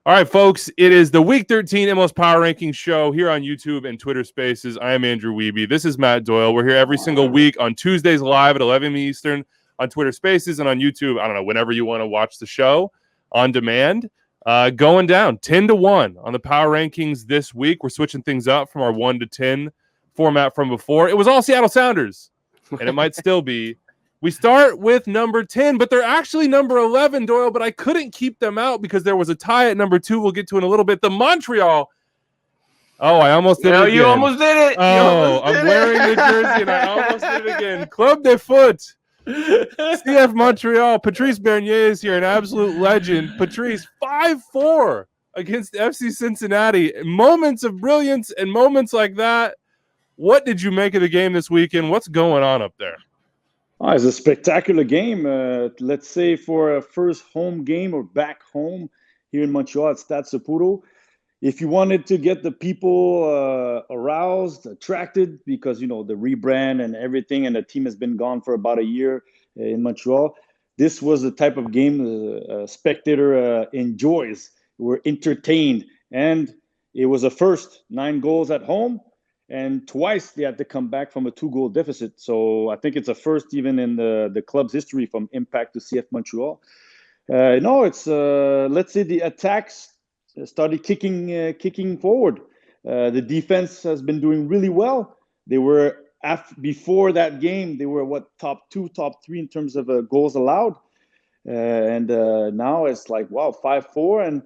All right, folks, it is the Week 13 MLS Power Rankings show here on YouTube and Twitter Spaces. I am Andrew Wiebe. This is Matt Doyle. We're here every single week on Tuesdays live at 11 Eastern on Twitter Spaces and on YouTube. I don't know, whenever you want to watch the show on demand. Going down 10-1 on the Power Rankings this week. We're switching things up from our 1 to 10 format from before. It was all Seattle Sounders, and it might still be. We start with number 10, but they're actually number 11, Doyle, but I couldn't keep them out because there was a tie at number 2 we'll get to in a little bit. The Montreal. Oh, I almost did it again. You almost did it. Oh, I'm wearing the jersey, and I almost did it again. Club de Foot. CF Montreal. Patrice Bernier is here, an absolute legend. Patrice, 5-4 against FC Cincinnati. Moments of brilliance and moments like that. What did you make of the game this weekend? What's going on up there? Oh, it's a spectacular game. Let's say for a first home game or back home here in Montreal at Stade Saputo, if you wanted to get the people aroused, attracted, because, you know, the rebrand and everything, and the team has been gone for about a year in Montreal, this was the type of game a spectator enjoys. We're entertained. And it was a first 9 goals at home. And twice they had to come back from a 2-goal deficit. So I think it's a first even in the club's history from Impact to CF Montreal. No, it's let's say the attacks started kicking forward. The defense has been doing really well. They were before that game. They were top 2, top 3 in terms of goals allowed, and now it's like wow, 5-4. And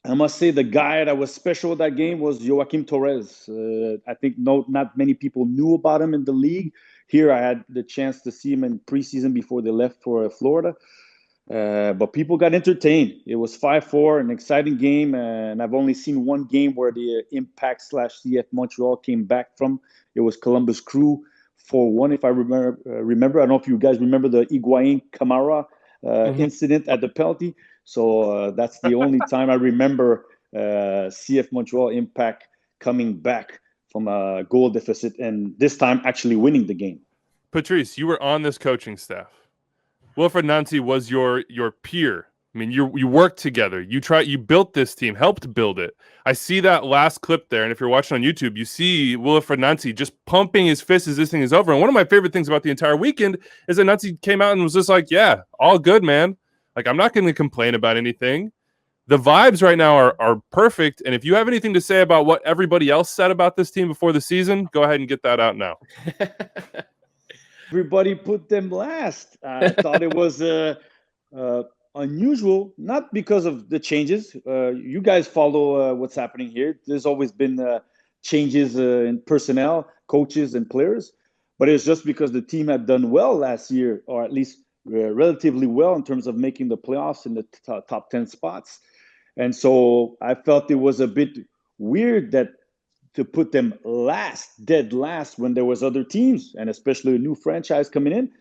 I must say the guy that was special that game was Joaquim Torres. I think not many people knew about him in the league. Here I had the chance to see him in preseason before they left for Florida. But people got entertained. It was 5-4, an exciting game. And I've only seen one game where the Impact/CF Montreal came back from. It was Columbus Crew 4-1, if I remember. I don't know if you guys remember the Higuaín Camara incident at the penalty. So that's the only time I remember CF Montreal Impact coming back from a goal deficit and this time actually winning the game. Patrice, you were on this coaching staff. Wilfred Nancy was your peer. I mean, you worked together. You built this team, helped build it. I see that last clip there, and if you're watching on YouTube, you see Wilfred Nancy just pumping his fist as this thing is over. And one of my favorite things about the entire weekend is that Nancy came out and was just like, yeah, all good, man. Like, I'm not going to complain about anything. The vibes right now are perfect. And if you have anything to say about what everybody else said about this team before the season, go ahead and get that out now. Everybody put them last. I thought it was unusual, not because of the changes. You guys follow what's happening here. There's always been changes in personnel, coaches, and players. But it's just because the team had done well last year, or at least relatively well in terms of making the playoffs in the top 10 spots. And so I felt it was a bit weird that to put them dead last when there was other teams and especially a new franchise coming in.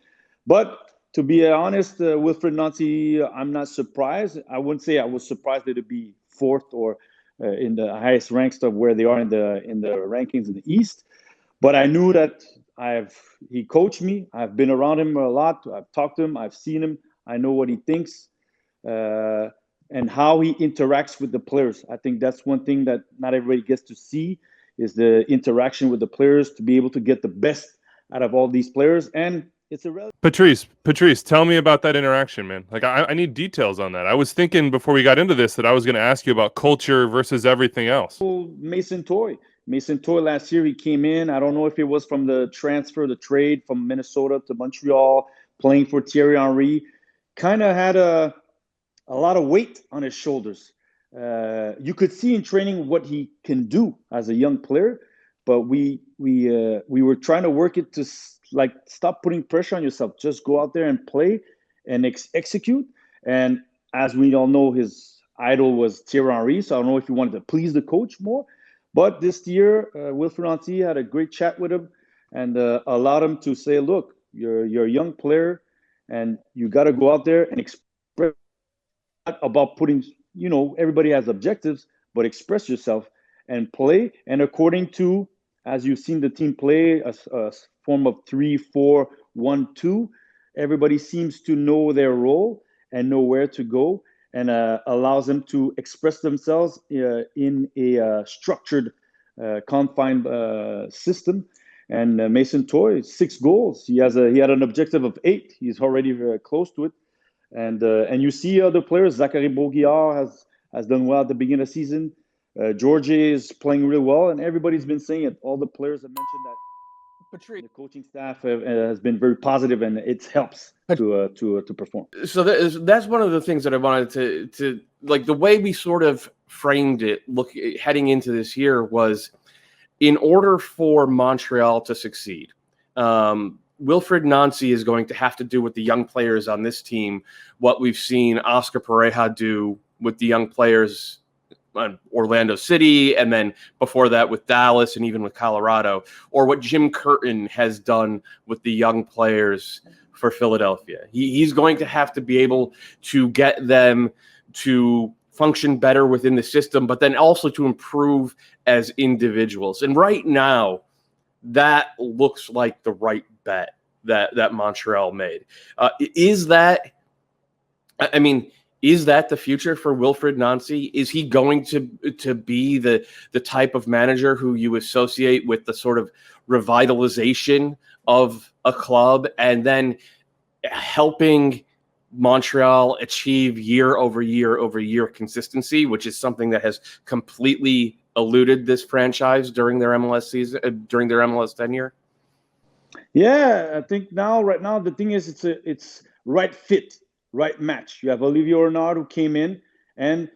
But to be honest, Wilfred Nancy, I'm not surprised. I wouldn't say I was surprised that it'd be 4th or in the highest ranks of where they are in the rankings in the East. But I knew that he coached me. I've been around him a lot. I've talked to him. I've seen him. I know what he thinks and how he interacts with the players. I think that's one thing that not everybody gets to see is the interaction with the players to be able to get the best out of all these players. And it's a Patrice, tell me about that interaction, man. Like, I need details on that. I was thinking before we got into this that I was going to ask you about culture versus everything else. Mason Toye last year, he came in. I don't know if it was from the trade from Minnesota to Montreal, playing for Thierry Henry. Kind of had a lot of weight on his shoulders. You could see in training what he can do as a young player, but we were trying to work it to stop putting pressure on yourself. Just go out there and play and execute. And as we all know, his idol was Thierry Henry, so I don't know if he wanted to please the coach more. But this year, Wilfred Nancy had a great chat with him and allowed him to say, look, you're a young player and you got to go out there and express about putting, everybody has objectives, but express yourself and play. And according to, as you've seen the team play, a form of 3-4-1-2, everybody seems to know their role and know where to go. and allows them to express themselves in a structured, confined system. And Mason Toye, 6 goals. He had an objective of 8. He's already very close to it. And you see other players. Zachary Boguillard has done well at the beginning of the season. George is playing really well, and everybody's been saying it. All the players have mentioned that. Patrice. The coaching staff has been very positive, and it helps to perform. So that's one of the things that I wanted to like. The way we sort of framed it, heading into this year, was in order for Montreal to succeed, Wilfried Nancy is going to have to do with the young players on this team what we've seen Oscar Pareja do with the young players on Orlando City, and then before that with Dallas and even with Colorado, or what Jim Curtin has done with the young players for Philadelphia. He's going to have to be able to get them to function better within the system, but then also to improve as individuals. And right now, that looks like the right bet that Montreal made. Is that the future for Wilfried Nancy? Is he going to be the type of manager who you associate with the sort of revitalization of a club and then helping Montreal achieve year over year consistency, which is something that has completely eluded this franchise during their MLS season, during their MLS tenure? Yeah, I think right now, the thing is, it's right fit, right match. You have Olivier Renard who came in, and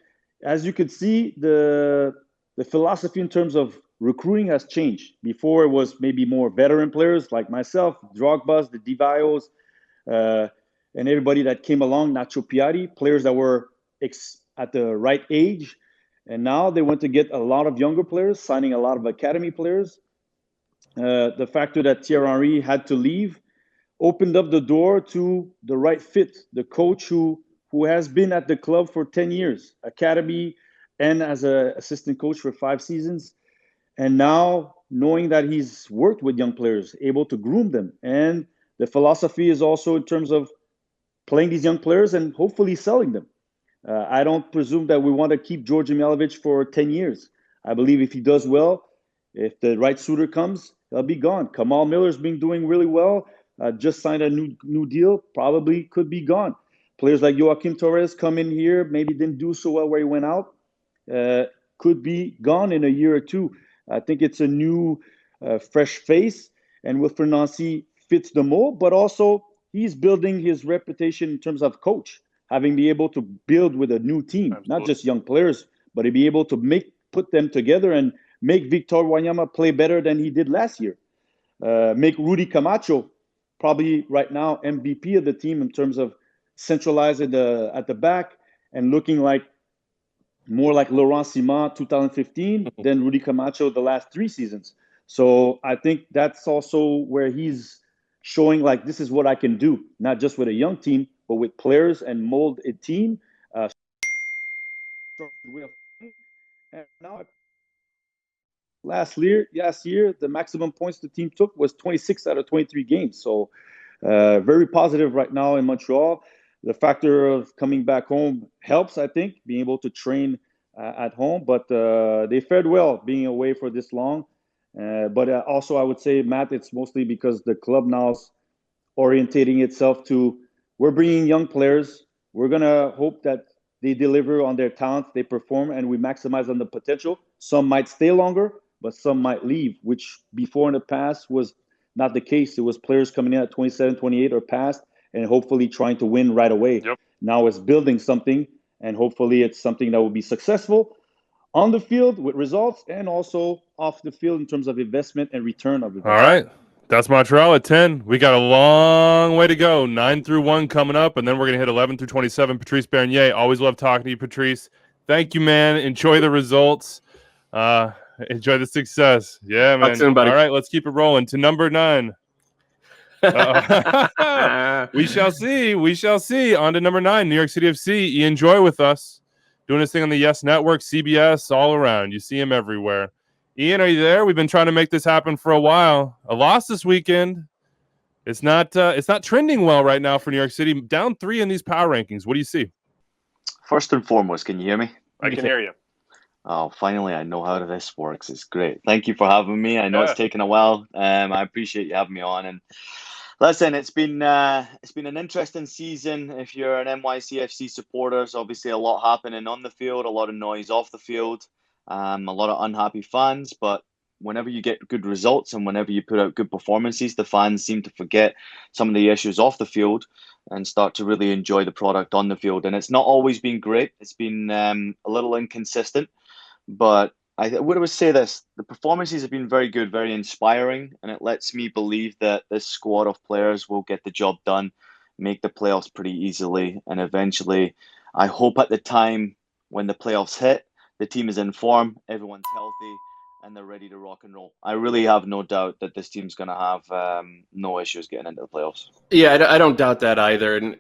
as you could see, the philosophy in terms of recruiting has changed. Before, it was maybe more veteran players like myself, Drogba's, the Divayos, and everybody that came along, Nacho Piatti, players that were at the right age. And now they want to get a lot of younger players, signing a lot of academy players. The factor that Thierry Henry had to leave opened up the door to the right fit, the coach who has been at the club for 10 years, academy and as an assistant coach for 5 seasons. And now knowing that he's worked with young players, able to groom them. And the philosophy is also in terms of playing these young players and hopefully selling them. I don't presume that we want to keep George Milovic for 10 years. I believe if he does well, if the right suitor comes, he'll be gone. Kamal Miller's been doing really well. Just signed a new deal, probably could be gone. Players like Joaquim Torres come in here, maybe didn't do so well where he went out, could be gone in a year or two. I think it's a new, fresh face, and Wilfried Nancy fits the mold, but also he's building his reputation in terms of coach, having be able to build with a new team, Absolutely. Not just young players, but to be able to put them together and make Victor Wanyama play better than he did last year. Make Rudy Camacho probably right now MVP of the team in terms of centralizing at the back and looking like more like Laurent Simon 2015 than Rudy Camacho the last 3 seasons. So I think that's also where he's showing like this is what I can do, not just with a young team, but with players and mold a team. And now, last year, the maximum points the team took was 26 out of 23 games. So very positive right now in Montreal. The factor of coming back home helps, I think, being able to train at home. But they fared well being away for this long. But also, I would say, Matt, it's mostly because the club now is orientating itself to, we're bringing young players. We're going to hope that they deliver on their talents, they perform, and we maximize on the potential. Some might stay longer, but some might leave, which before in the past was not the case. It was players coming in at 27, 28 or past, and hopefully trying to win right away. Yep. Now it's building something, and hopefully it's something that will be successful on the field with results and also off the field in terms of investment and return of investment. All right. That's Montreal at 10. We got a long way to go. 9 through 1 coming up, and then we're going to hit 11 through 27. Patrice Bernier, always love talking to you, Patrice. Thank you, man. Enjoy the results. Enjoy the success. Yeah, man. Soon, buddy. All right, let's keep it rolling to number 9. We shall see. We shall see. On to number 9, New York City FC. Ian Joy with us, doing his thing on the Yes Network, CBS, all around. You see him everywhere. Ian, are you there? We've been trying to make this happen for a while. A loss this weekend. It's not trending well right now for New York City. Down 3 in these power rankings. What do you see? First and foremost, can you hear me? I can hear you. Oh, finally, I know how this works. It's great. Thank you for having me. I know Yeah. it's taken a while. I appreciate you having me on. And listen, it's been an interesting season. If you're an NYCFC supporter, so obviously a lot happening on the field, a lot of noise off the field, a lot of unhappy fans. But whenever you get good results and whenever you put out good performances, the fans seem to forget some of the issues off the field and start to really enjoy the product on the field. And it's not always been great. It's been a little inconsistent. But I would always say this: the performances have been very good, very inspiring, and it lets me believe that this squad of players will get the job done, make the playoffs pretty easily, and eventually, I hope at the time when the playoffs hit, the team is in form, everyone's healthy, and they're ready to rock and roll. I really have no doubt that this team's going to have no issues getting into the playoffs. Yeah, I don't doubt that either, and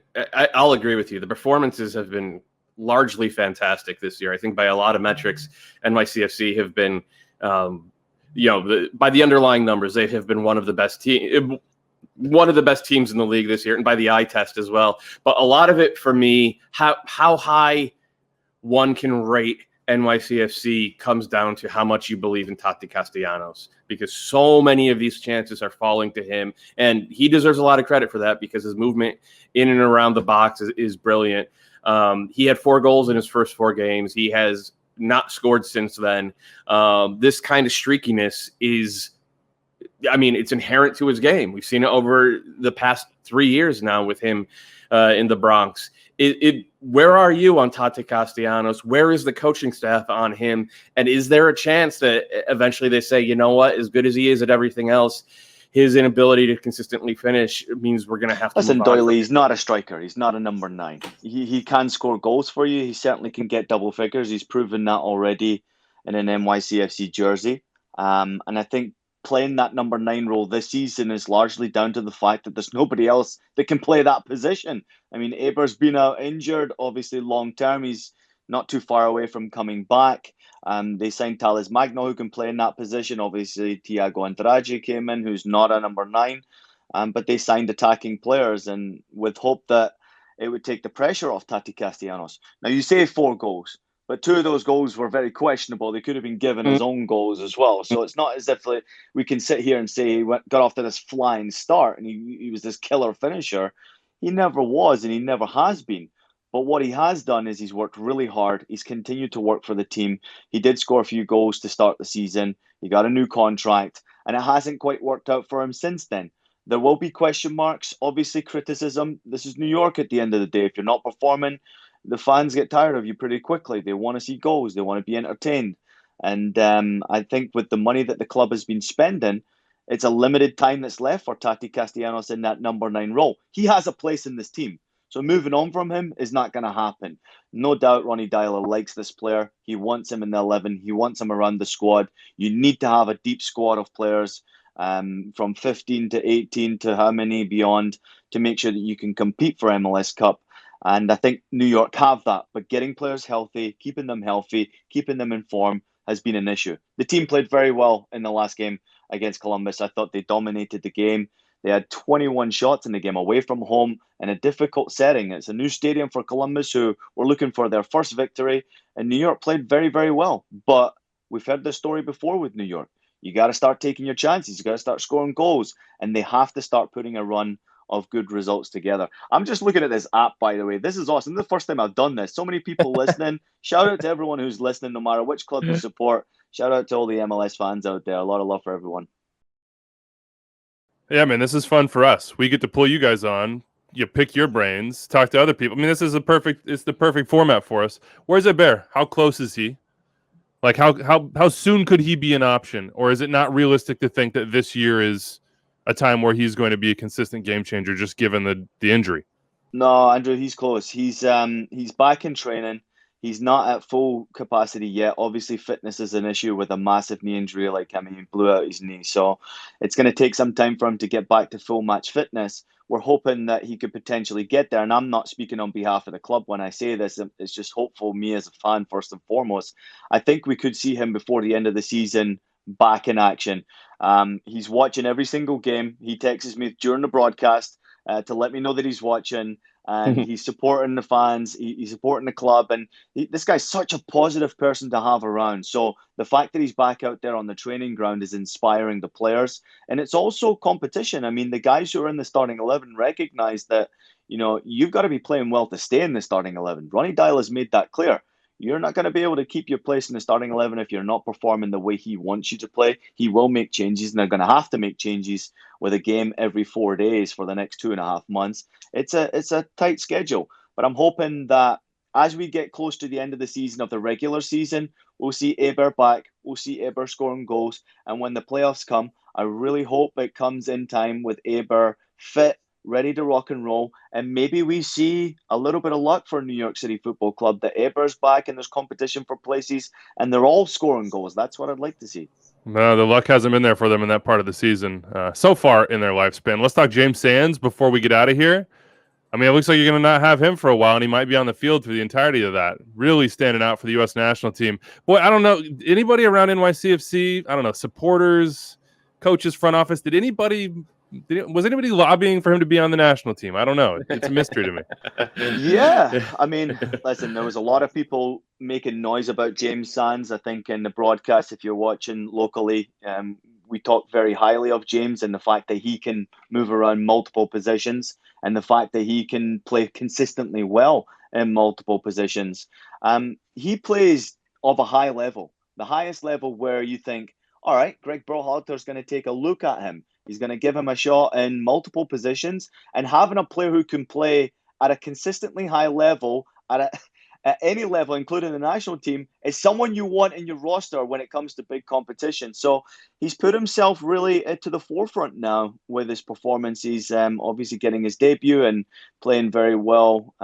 I'll agree with you. The performances have been largely fantastic this year. I think by a lot of metrics, NYCFC have been, by the underlying numbers, they have been one of the best teams in the league this year, and by the eye test as well. But a lot of it for me, how high one can rate NYCFC comes down to how much you believe in Tati Castellanos, because so many of these chances are falling to him, and he deserves a lot of credit for that because his movement in and around the box is brilliant. He had 4 goals in his first 4 games. He has not scored since then. This kind of streakiness it's inherent to his game. We've seen it over the past 3 years now with him in the Bronx. Where are you on Tati Castellanos? Where is the coaching staff on him? And is there a chance that eventually they say, you know what, as good as he is at everything else, his inability to consistently finish means we're going to have to Listen, move on? Doyle, he's not a striker. He's not a number 9. He can score goals for you. He certainly can get double figures. He's proven that already in an NYCFC jersey. And I think playing that number 9 role this season is largely down to the fact that there's nobody else that can play that position. I mean, Eber's been out injured, obviously long term. He's not too far away from coming back. They signed Thales Magno, who can play in that position. Obviously, Thiago Andrade came in, who's not a number 9. But they signed attacking players, and with hope that it would take the pressure off Tati Castellanos. Now, you say 4 goals, but 2 of those goals were very questionable. They could have been given as own goals as well. So it's not as if we can sit here and say he got off to this flying start and he was this killer finisher. He never was, and he never has been. But what he has done is he's worked really hard. He's continued to work for the team. He did score a few goals to start the season. He got a new contract, and it hasn't quite worked out for him since then. There will be question marks, obviously criticism. This is New York at the end of the day. If you're not performing, the fans get tired of you pretty quickly. They want to see goals. They want to be entertained. And I think with the money that the club has been spending, it's a limited time that's left for Tati Castellanos in that number 9 role. He has a place in this team. So moving on from him is not going to happen. No doubt Ronnie Dyler likes this player. He wants him in the 11. He wants him around the squad. You need to have a deep squad of players from 15 to 18 to how many beyond to make sure that you can compete for MLS Cup. And I think New York have that. But getting players healthy, keeping them in form has been an issue. The team played very well in the last game against Columbus. I thought they dominated the game. They had 21 shots in the game away from home in a difficult setting. It's a new stadium for Columbus, who were looking for their first victory. And New York played very, very well. But we've heard this story before with New York. You got to start taking your chances. You got to start scoring goals. And they have to start putting a run of good results together. I'm just looking at this app, by the way. This is awesome. This is the first time I've done this. So many people listening. Shout out to everyone who's listening, no matter which club you support. Shout out to all the MLS fans out there. A lot of love for everyone. Yeah, man, this is fun for us. We get to pull you guys on. You pick your brains, talk to other people. I mean, this is it's the perfect format for us. Where's Bear? How close is he? Like, how soon could he be an option? Or is it not realistic to think that this year is a time where he's going to be a consistent game changer, just given the injury? No, Andrew, he's close. He's back in training. He's not at full capacity yet. Obviously, fitness is an issue with a massive knee injury like him. He blew out his knee. So it's going to take some time for him to get back to full match fitness. We're hoping that he could potentially get there. And I'm not speaking on behalf of the club when I say this. It's just hopeful, me as a fan, first and foremost. I think we could see him before the end of the season back in action. He's watching every single game. He texts me during the broadcast to let me know that he's watching. and he's supporting the fans, he's supporting the club, and this guy's such a positive person to have around. So the fact that he's back out there on the training ground is inspiring the players, and it's also competition. I mean, the guys who are in the starting 11 recognize that, you've got to be playing well to stay in the starting 11. Ronnie Dial has made that clear. You're not going to be able to keep your place in the starting 11 if you're not performing the way he wants you to play. He will make changes, and they're going to have to make changes with a game every 4 days for the next 2.5 months. It's a tight schedule, but I'm hoping that as we get close to the end of the season of the regular season, we'll see Aber back. We'll see Aber scoring goals, and when the playoffs come, I really hope it comes in time with Aber fit, ready to rock and roll, and maybe we see a little bit of luck for New York City Football Club, that Eber's back and there's competition for places and they're all scoring goals. That's what I'd like to see. No, the luck hasn't been there for them in that part of the season so far in their lifespan. Let's talk James Sands before we get out of here. I mean, it looks like you're going to not have him for a while, and he might be on the field for the entirety of that. Really standing out for the U.S. national team. Boy, I don't know. Anybody around NYCFC, I don't know, supporters, coaches, front office, was anybody lobbying for him to be on the national team? I don't know. It's a mystery to me. Yeah. I mean, listen, there was a lot of people making noise about James Sands. I think in the broadcast, if you're watching locally, we talk very highly of James and the fact that he can move around multiple positions and the fact that he can play consistently well in multiple positions. He plays of a high level, the highest level where you think, all right, Greg Berhalter's going to take a look at him. He's going to give him a shot in multiple positions, and having a player who can play at a consistently high level, at any level, including the national team, is someone you want in your roster when it comes to big competition. So he's put himself really to the forefront now with his performance. He's obviously getting his debut and playing very well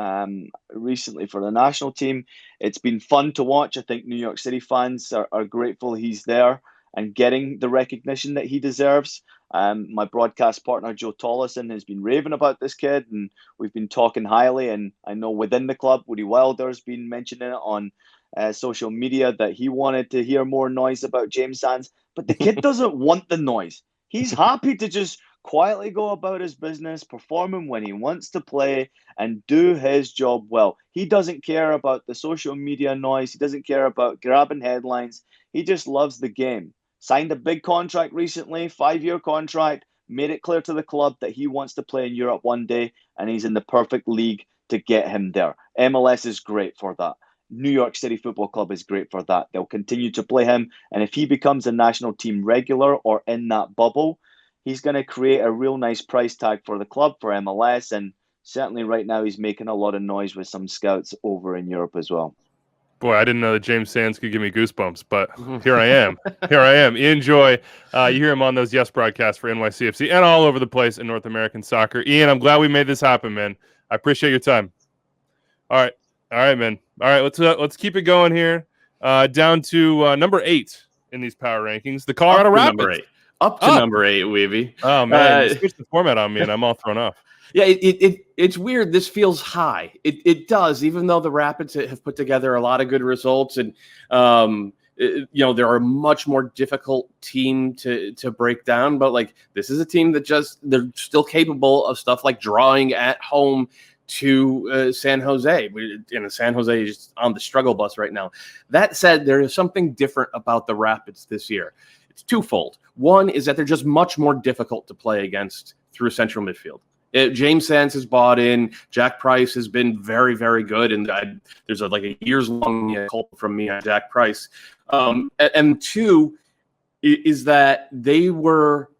recently for the national team. It's been fun to watch. I think New York City fans are grateful he's there and getting the recognition that he deserves. My broadcast partner, Joe Tollison, has been raving about this kid, and we've been talking highly. And I know within the club, Woody Wilder has been mentioning it on social media that he wanted to hear more noise about James Sands. But the kid doesn't want the noise. He's happy to just quietly go about his business, performing when he wants to play and do his job well. He doesn't care about the social media noise. He doesn't care about grabbing headlines. He just loves the game. Signed a big contract recently, 5-year contract, made it clear to the club that he wants to play in Europe one day, and he's in the perfect league to get him there. MLS is great for that. New York City Football Club is great for that. They'll continue to play him, and if he becomes a national team regular or in that bubble, he's going to create a real nice price tag for the club, for MLS, and certainly right now he's making a lot of noise with some scouts over in Europe as well. Boy, I didn't know that James Sands could give me goosebumps, but here I am. Here I am. Ian Joy, you hear him on those Yes broadcasts for NYCFC and all over the place in North American soccer. Ian, I'm glad we made this happen, man. I appreciate your time. All right, man. All right, let's keep it going here. Down to number 8 in these power rankings, the Colorado Rapids. Up to number 8, Weeby. Oh man, you switched the format on me, and I'm all thrown off. Yeah, it's weird. This feels high. It does, even though the Rapids have put together a lot of good results, and they're a much more difficult team to break down. But like, this is a team that they're still capable of stuff like drawing at home to San Jose. San Jose is on the struggle bus right now. That said, there is something different about the Rapids this year. It's twofold. One is that they're just much more difficult to play against through central midfield. James Sands has bought in. Jack Price has been very, very good. And there's a years-long call from me on Jack Price. And two is that they were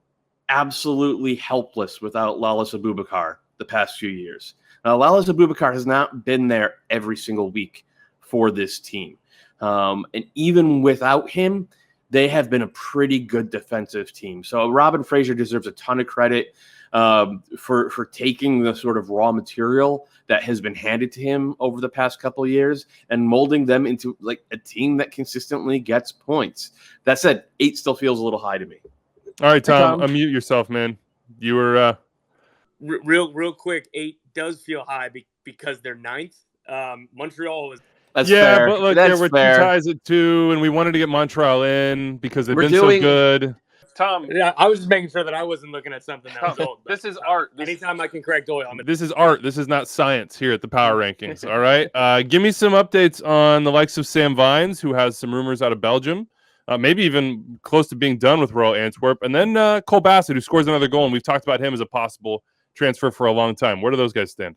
absolutely helpless without Lalas Abubakar the past few years. Now, Lalas Abubakar has not been there every single week for this team. And even without him, they have been a pretty good defensive team. So Robin Fraser deserves a ton of credit for taking the sort of raw material that has been handed to him over the past couple of years and molding them into like a team that consistently gets points. That said, 8 still feels a little high to me. All right, Tom, unmute yourself, man. You were real quick. 8 does feel high because they're 9th. Montreal was. That's fair. But look, there were 2 ties at 2, and we wanted to get Montreal in because they've been so good. Tom, Yeah, I was just making sure that I wasn't looking at something that was old. this is art. Anytime I can correct Doyle, This is art. This is not science here at the Power Rankings. All right. Give me some updates on the likes of Sam Vines, who has some rumors out of Belgium, maybe even close to being done with Royal Antwerp, and then Cole Bassett, who scores another goal, and we've talked about him as a possible transfer for a long time. Where do those guys stand?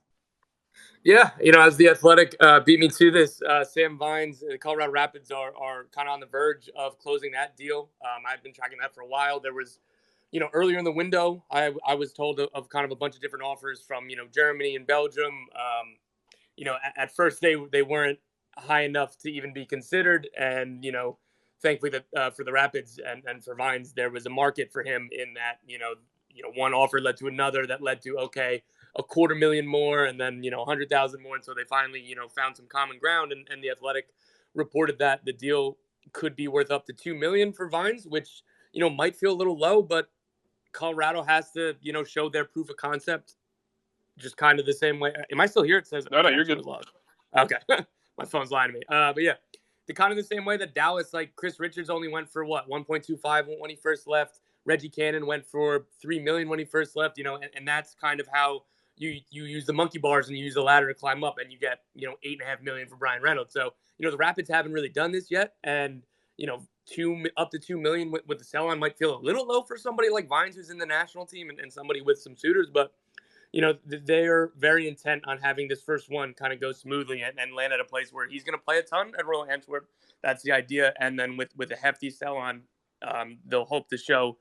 Yeah, as the Athletic beat me to this, Sam Vines, the Colorado Rapids are kind of on the verge of closing that deal. I've been tracking that for a while. There was, earlier in the window, I was told of kind of a bunch of different offers from, Germany and Belgium. At first they weren't high enough to even be considered. And, thankfully that for the Rapids and for Vines, there was a market for him in that, one offer led to another that led to, okay, $250,000 more, and then 100,000 more, and so they finally found some common ground, and the Athletic reported that the deal could be worth up to $2 million for Vines, which might feel a little low, but Colorado has to show their proof of concept, just kind of the same way. Am I still here? It says no, you're good. Okay, my phone's lying to me. But yeah, the kind of the same way that Dallas, like Chris Richards, only went for 1.25 when he first left. Reggie Cannon went for $3 million when he first left, and that's kind of how you use the monkey bars and you use the ladder to climb up, and you get $8.5 million for Brian Reynolds. So the Rapids haven't really done this yet, and up to $2 million with the sell on might feel a little low for somebody like Vines, who's in the national team, and somebody with some suitors, but they are very intent on having this first one kind of go smoothly and land at a place where he's going to play a ton at Royal Antwerp. That's the idea, and then with a hefty sell on, they'll hope to show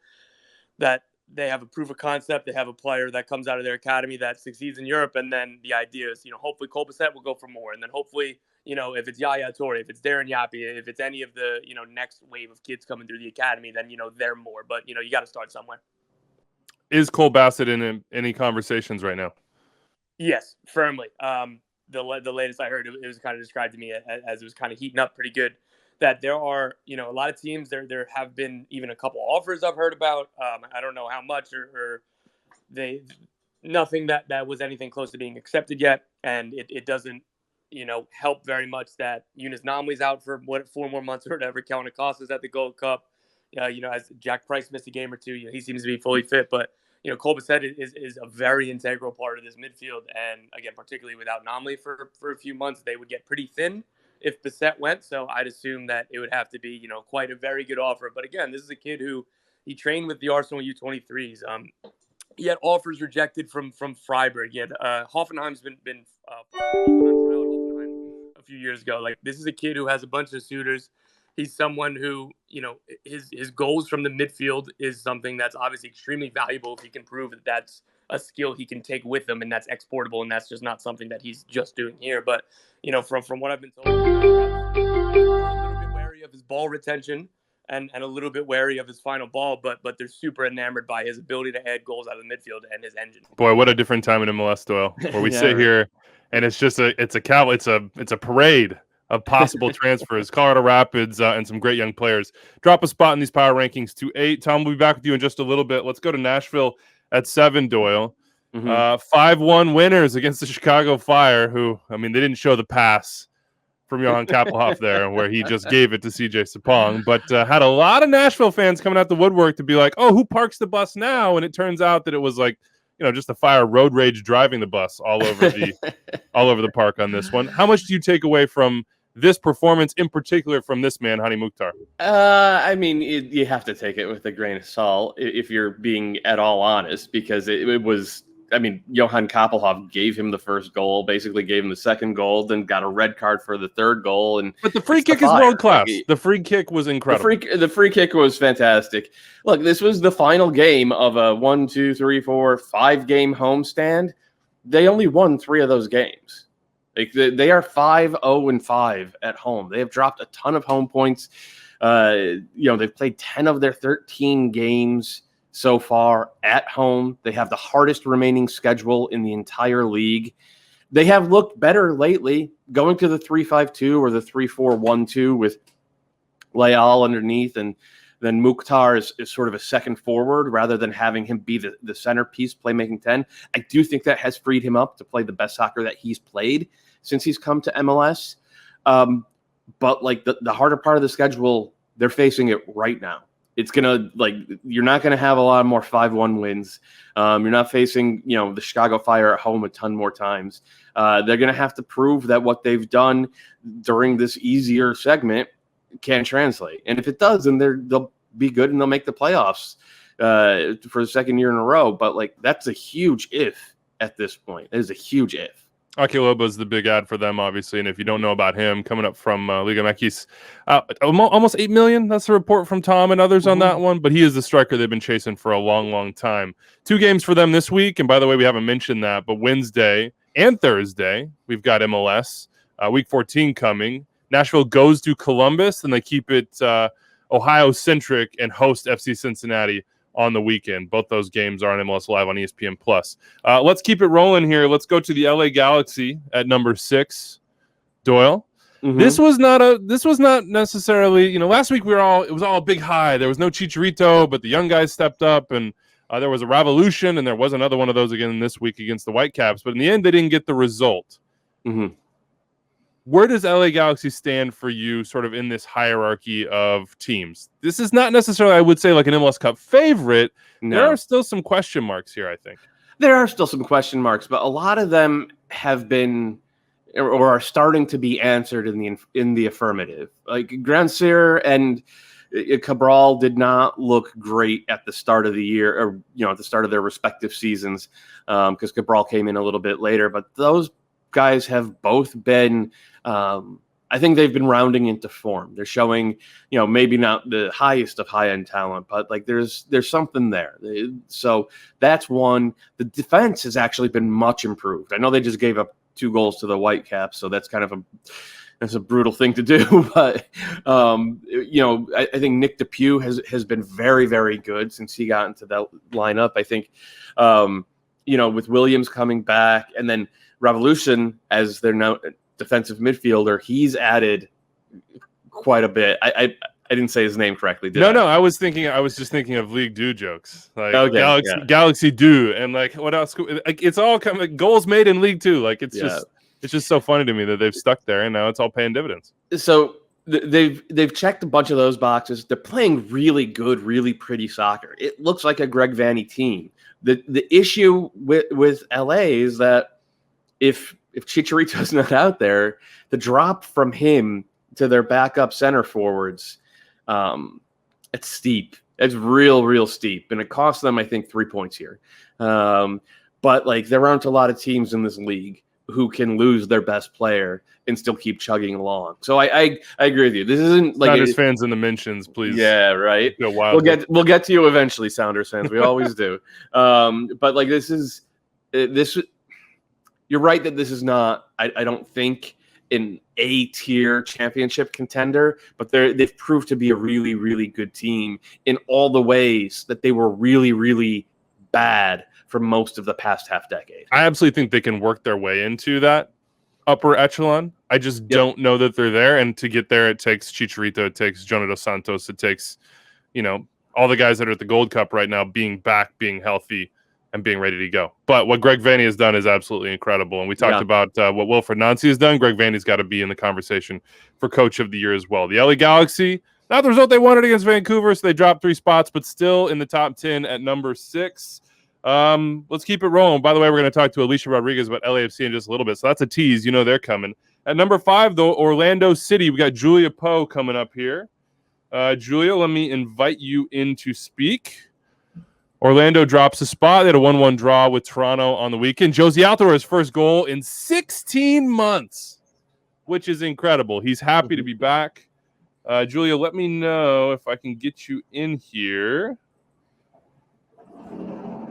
that they have a proof of concept. They have a player that comes out of their academy that succeeds in Europe. And then the idea is, hopefully Cole Bassett will go for more. And then hopefully, if it's Yaya Toure, if it's Darren Yapi, if it's any of the, next wave of kids coming through the academy, then, they're more. But, you got to start somewhere. Is Cole Bassett in any conversations right now? Yes, firmly. The latest I heard, it was kind of described to me as it was kind of heating up pretty good, that there are, a lot of teams, there have been even a couple offers I've heard about. I don't know how much or nothing that was anything close to being accepted yet. And it doesn't, help very much that Eunice Nomley's out for 4 more months or whatever. Kellen Acosta's at the Gold Cup. As Jack Price missed a game or two, he seems to be fully fit, but Cole Bassett is a very integral part of this midfield. And again, particularly without Nomley for a few months, they would get pretty thin if Bassett went. So I'd assume that it would have to be, quite a very good offer. But again, this is a kid who he trained with the Arsenal U23s. He had offers rejected from Freiburg. He had Hoffenheim's been a few years ago. Like, this is a kid who has a bunch of suitors. He's someone who, his goals from the midfield is something that's obviously extremely valuable if he can prove that that's a skill he can take with him and that's exportable, and that's just not something that he's just doing here. But, from what I've been told, a little bit wary of his ball retention and a little bit wary of his final ball, but they're super enamored by his ability to add goals out of the midfield and his engine. Boy, what a different time in MLS, Doyle, where we sit here and it's just it's a parade of possible transfers. Colorado Rapids and some great young players. Drop a spot in these power rankings to 8. Tom, we'll be back with you in just a little bit. Let's go to Nashville at 7, Doyle. 5-1 winners against the Chicago Fire, who, they didn't show the pass from Johan Kappelhoff there, where he just gave it to CJ Sapong, but had a lot of Nashville fans coming out the woodwork to be like, oh, who parks the bus now? And it turns out that it was like, just the Fire road rage driving the bus all over the park on this one. How much do you take away from this performance, in particular from this man, Hani Mukhtar? You have to take it with a grain of salt if you're being at all honest, because it was, Johan Kappelhoff gave him the first goal, basically gave him the second goal, then got a red card for the third goal. But the free kick is world class. The free kick was incredible. The free kick was fantastic. Look, this was the final game of a 1, 2, 3, 4, 5 game homestand. They only won 3 of those games. Like, they are 5-0-5 at home. They have dropped a ton of home points. They've played 10 of their 13 games so far at home. They have the hardest remaining schedule in the entire league. They have looked better lately, going to the 3-5-2 or the 3-4-1-2 with Leal underneath, and then Mukhtar is sort of a second forward rather than having him be the centerpiece, playmaking 10. I do think that has freed him up to play the best soccer that he's played since he's come to MLS. But like the harder part of the schedule, they're facing it right now. It's gonna you're not gonna have a lot more 5-1 wins. You're not facing the Chicago Fire at home a ton more times. They're gonna have to prove that what they've done during this easier segment can translate. And if it does, then they'll be good and they'll make the playoffs for the second year in a row. But that's a huge if at this point. It is a huge if. Aki Lobo's the big ad for them, obviously. And if you don't know about him, coming up from Liga MX, almost 8 million. That's the report from Tom and others on that one. But he is the striker they've been chasing for a long, long time. 2 games for them this week. And by the way, we haven't mentioned that, but Wednesday and Thursday, we've got MLS. Week 14 coming. Nashville goes to Columbus, and they keep it Ohio-centric and host FC Cincinnati on the weekend. Both those games are on MLS Live on ESPN+. Let's keep it rolling here. Let's go to the LA Galaxy at number 6. Doyle. This was not necessarily, last week it was all a big high. There was no Chicharito, but the young guys stepped up, and there was a revolution, and there was another one of those again this week against the Whitecaps. But in the end, they didn't get the result. Where does LA Galaxy stand for you sort of in this hierarchy of teams? This is not necessarily, I would say, like an MLS Cup favorite. No. There are still some question marks here, I think. There are still some question marks, but a lot of them have been or are starting to be answered in the affirmative. Like Grandsir and Cabral did not look great at the start of the year, or at the start of their respective seasons, because Cabral came in a little bit later. But those guys have both been, I think they've been rounding into form. They're showing, maybe not the highest of high-end talent, but there's something there. So that's one. The defense has actually been much improved. I know they just gave up 2 goals to the Whitecaps, so that's kind of a brutal thing to do. But I think Nick DePuy has been very, very good since he got into that lineup. I think with Williams coming back, and then Revolution as their now defensive midfielder, he's added quite a bit. I didn't say his name correctly, did I? No, I was just thinking of League Do jokes. Galaxy Do, and what else? It's all coming goals made in League 2. It's just so funny to me that they've stuck there, and now it's all paying dividends. So they've checked a bunch of those boxes. They're playing really good, really pretty soccer. It looks like a Greg Vanney team. The issue with LA is that if Chicharito's not out there, the drop from him to their backup center forwards, it's steep. It's real steep, and it costs them, I think, 3 points here. But there aren't a lot of teams in this league who can lose their best player and still keep chugging along. So I agree with you. This isn't Sounders fans in the mentions, please. Yeah, right. We'll get to you eventually, Sounders fans. We always do. But this. You're right that this is not, I don't think, an A-tier championship contender, but they've proved to be a really, really good team in all the ways that they were really, really bad for most of the past half decade. I absolutely think they can work their way into that upper echelon. I just don't know that they're there. And to get there, it takes Chicharito, it takes Jonah Dos Santos, it takes, all the guys that are at the Gold Cup right now being back, being healthy, and being ready to go. But what Greg Vanney has done is absolutely incredible. And we talked about what Wilfred Nancy has done. Greg Vanney's got to be in the conversation for Coach of the Year as well. The LA Galaxy, not the result they wanted against Vancouver, so they dropped 3 spots, but still in the top 10 at number 6. Let's keep it rolling. By the way, we're going to talk to Alicia Rodriguez about LAFC in just a little bit, so that's a tease. They're coming. At number 5, though, Orlando City. We got Julia Poe coming up here. Julia, let me invite you in to speak. Orlando drops a spot. They had a 1-1 draw with Toronto on the weekend. Josie Altua's first goal in 16 months, which is incredible. He's happy to be back. Julia, let me know if I can get you in here.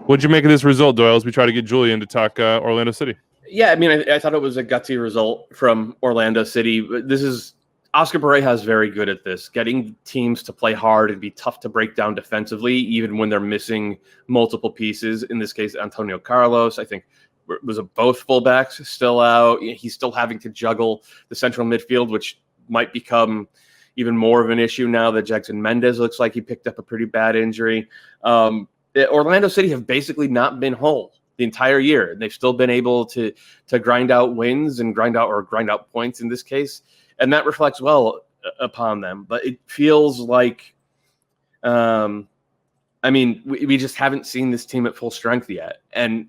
What'd you make of this result, Doyle, as we try to get Julia in to talk Orlando City? Yeah, I thought it was a gutsy result from Orlando City. Oscar Pareja is very good at this, getting teams to play hard and be tough to break down defensively, even when they're missing multiple pieces. In this case, Antonio Carlos, I think, was both fullbacks still out. He's still having to juggle the central midfield, which might become even more of an issue now that Jackson Mendez looks like he picked up a pretty bad injury. Orlando City have basically not been whole the entire year. They've still been able to grind out wins and grind out points in this case. And that reflects well upon them. But it feels like I mean, we just haven't seen this team at full strength yet. And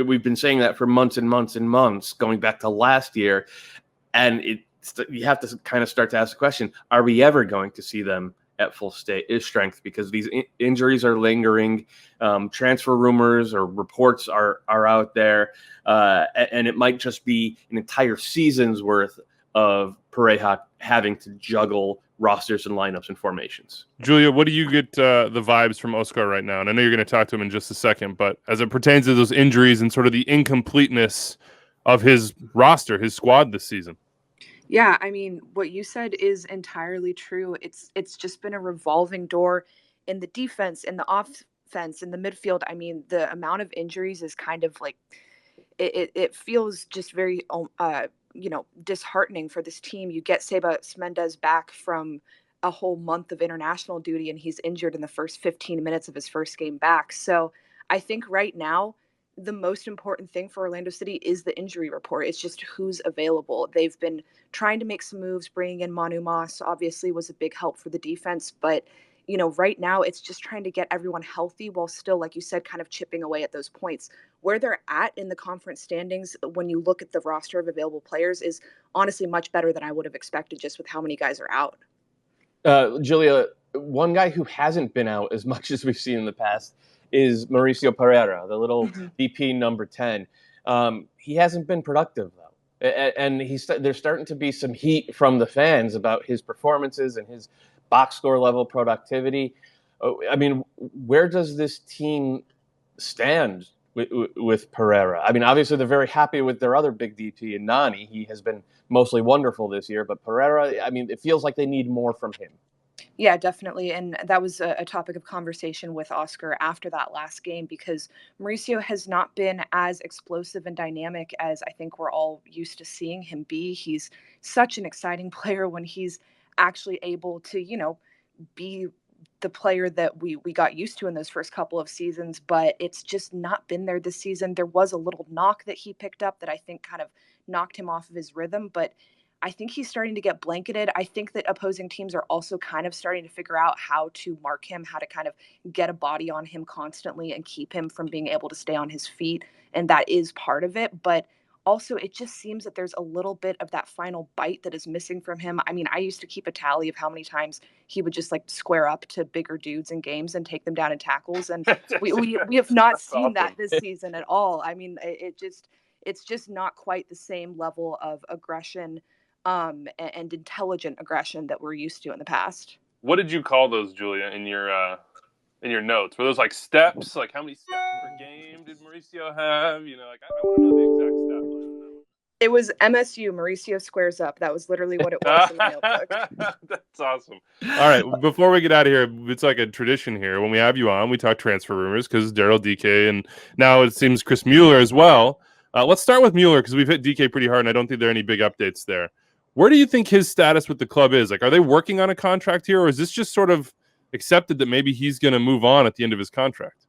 we've been saying that for months and months and months, going back to last year. And you have to kind of start to ask the question, are we ever going to see them at full strength? Because these injuries are lingering, transfer rumors or reports are out there, and it might just be an entire season's worth of Pareja having to juggle rosters and lineups and formations. Julia, what do you get the vibes from Oscar right now? And I know you're going to talk to him in just a second, but as it pertains to those injuries and sort of the incompleteness of his roster, his squad this season. Yeah, I mean, what you said is entirely true. It's just been a revolving door in the defense, in the offense, in the midfield. I mean, the amount of injuries is kind of like it feels just very disheartening for this team. You get Sebas Mendes back from a whole month of international duty, and he's injured in the first 15 minutes of his first game back. So I think right now the most important thing for Orlando City is the injury report. It's just who's available. They've been trying to make some moves. Bringing in Manu Mas obviously was a big help for the defense, but right now it's just trying to get everyone healthy while still, like you said, kind of chipping away at those points. Where they're at in the conference standings, when you look at the roster of available players, is honestly much better than I would have expected just with how many guys are out. Julia, one guy who hasn't been out as much as we've seen in the past is Mauricio Pereira, the little DP number 10. He hasn't been productive, though. And there's starting to be some heat from the fans about his performances and his box score level productivity. I mean, where does this team stand with Pereira? I mean, obviously they're very happy with their other big DP in Nani. He has been mostly wonderful this year, but Pereira, I mean, it feels like they need more from him. Yeah, definitely. And that was a topic of conversation with Oscar after that last game, because Mauricio has not been as explosive and dynamic as I think we're all used to seeing him be. He's such an exciting player when he's actually able to, be the player that we got used to in those first couple of seasons, but it's just not been there this season. There was a little knock that he picked up that I think kind of knocked him off of his rhythm, but I think he's starting to get blanketed. I think that opposing teams are also kind of starting to figure out how to mark him, how to kind of get a body on him constantly and keep him from being able to stay on his feet. And that is part of it. But also, it just seems that there's a little bit of that final bite that is missing from him. I mean, I used to keep a tally of how many times he would just square up to bigger dudes in games and take them down in tackles. And we have not seen that this season at all. I mean, it's just not quite the same level of aggression and intelligent aggression that we're used to in the past. What did you call those, Julia, in your notes? Were those steps? How many steps per game did Mauricio have? I want to know the exact stat line. It was MSU, Mauricio squares up. That was literally what it was in the notebook. That's awesome. All right, before we get out of here, it's like a tradition here. When we have you on, we talk transfer rumors because Daryl DK and now it seems Chris Mueller as well. Let's start with Mueller because we've hit DK pretty hard and I don't think there are any big updates there. Where do you think his status with the club is? Are they working on a contract here, or is this just sort of accepted that maybe he's going to move on at the end of his contract?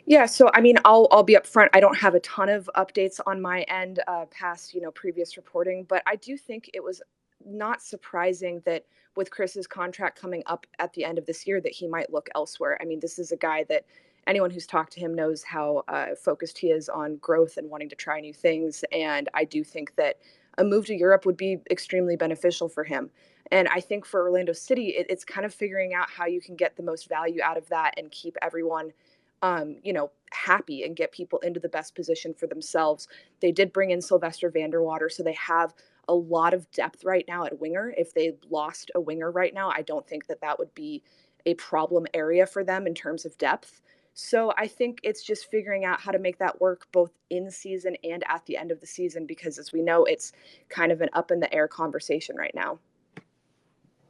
Yeah, so I mean, I'll be upfront. I don't have a ton of updates on my end past previous reporting, but I do think it was not surprising that with Chris's contract coming up at the end of this year that he might look elsewhere. I mean, this is a guy that anyone who's talked to him knows how focused he is on growth and wanting to try new things, and I do think that a move to Europe would be extremely beneficial for him. And I think for Orlando City, it's kind of figuring out how you can get the most value out of that and keep everyone, happy and get people into the best position for themselves. They did bring in Sylvester Vanderwater, so they have a lot of depth right now at winger. If they lost a winger right now, I don't think that would be a problem area for them in terms of depth. So I think it's just figuring out how to make that work both in season and at the end of the season, because as we know, it's kind of an up in the air conversation right now.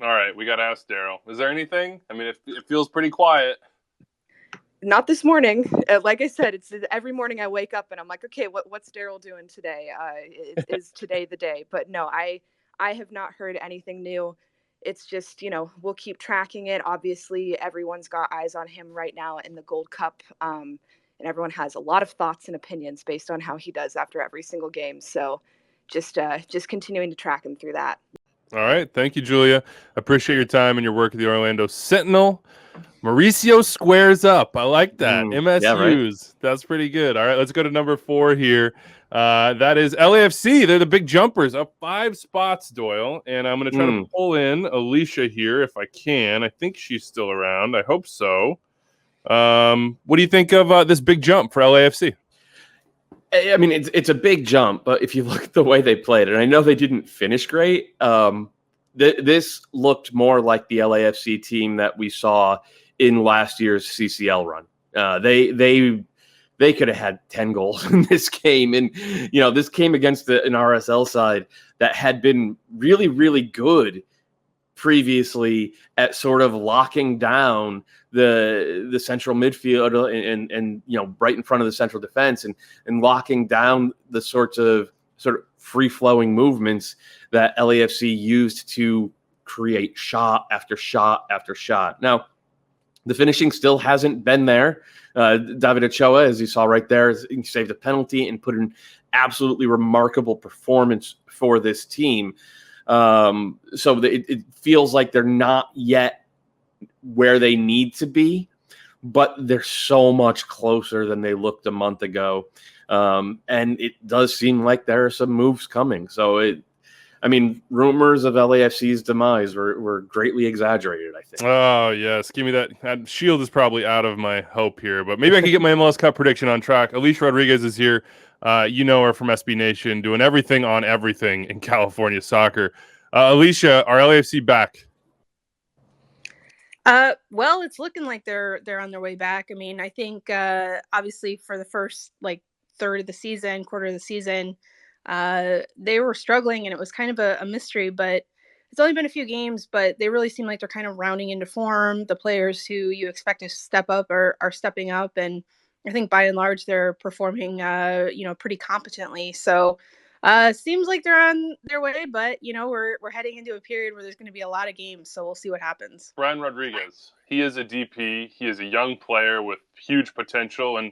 All right, we got to ask Daryl. Is there anything? I mean, it feels pretty quiet. Not this morning. Like I said, it's every morning I wake up and I'm like, okay, what's Daryl doing today? Is today the day? But no, I have not heard anything new. It's just, we'll keep tracking it. Obviously, everyone's got eyes on him right now in the Gold Cup. And everyone has a lot of thoughts and opinions based on how he does after every single game. So just continuing to track him through that. All right. Thank you, Julia. Appreciate your time and your work at the Orlando Sentinel. Mauricio squares up. I like that. MSU's. Yeah, right. That's pretty good. All right, let's go to number 4 here. That is LAFC. They're the big jumpers, up 5 spots, Doyle. And I'm going to try to pull in Alicia here if I can. I think she's still around. I hope so. What do you think of this big jump for LAFC? I mean, it's a big jump, but if you look at the way they played, and I know they didn't finish great, this looked more like the LAFC team that we saw in last year's CCL run. They could have had 10 goals in this game, and this came against an RSL side that had been really, really good previously at sort of locking down the central midfield and right in front of the central defense and locking down the sort of free flowing movements that LAFC used to create shot after shot after shot. Now, the finishing still hasn't been there. David Ochoa, as you saw right there, he saved a penalty and put an absolutely remarkable performance for this team. So it feels like they're not yet where they need to be, but they're so much closer than they looked a month ago. And it does seem like there are some moves coming. So rumors of LAFC's demise were greatly exaggerated, I think. Oh, yes. Give me that. Shield is probably out of my hope here, but maybe I can get my MLS Cup prediction on track. Alicia Rodriguez is here. You know her from SB Nation, doing everything on everything in California soccer. Alicia, are LAFC back? Well, it's looking like they're on their way back. I mean, I think obviously for the first quarter of the season, they were struggling and it was kind of a mystery, but it's only been a few games, but they really seem like they're kind of rounding into form. The players who you expect to step up are stepping up, and I think by and large they're performing pretty competently. So seems like they're on their way, but we're heading into a period where there's going to be a lot of games, so we'll see what happens. Brian Rodriguez, he is a DP. He is a young player with huge potential and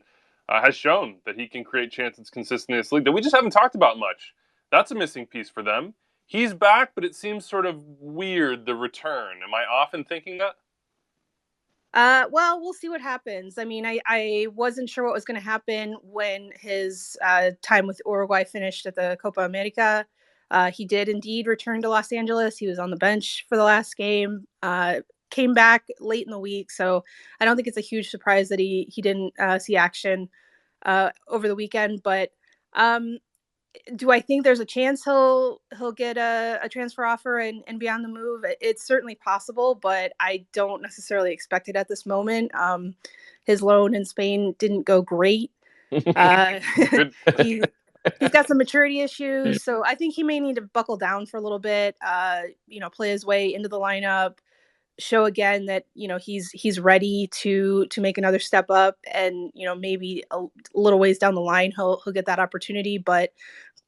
has shown that he can create chances consistently in this league that we just haven't talked about much. That's a missing piece for them. He's back, but it seems sort of weird, the return. Am I off in thinking that? Well, we'll see what happens. I mean, I wasn't sure what was going to happen when his time with Uruguay finished at the Copa America. He did indeed return to Los Angeles. He was on the bench for the last game, came back late in the week. So I don't think it's a huge surprise that he didn't see action over the weekend. But do I think there's a chance he'll get a transfer offer and be on the move? It's certainly possible, but I don't necessarily expect it at this moment. His loan in Spain didn't go great. He's got some maturity issues, so I think he may need to buckle down for a little bit, play his way into the lineup, show again that he's ready to make another step up, and maybe a little ways down the line he'll get that opportunity. But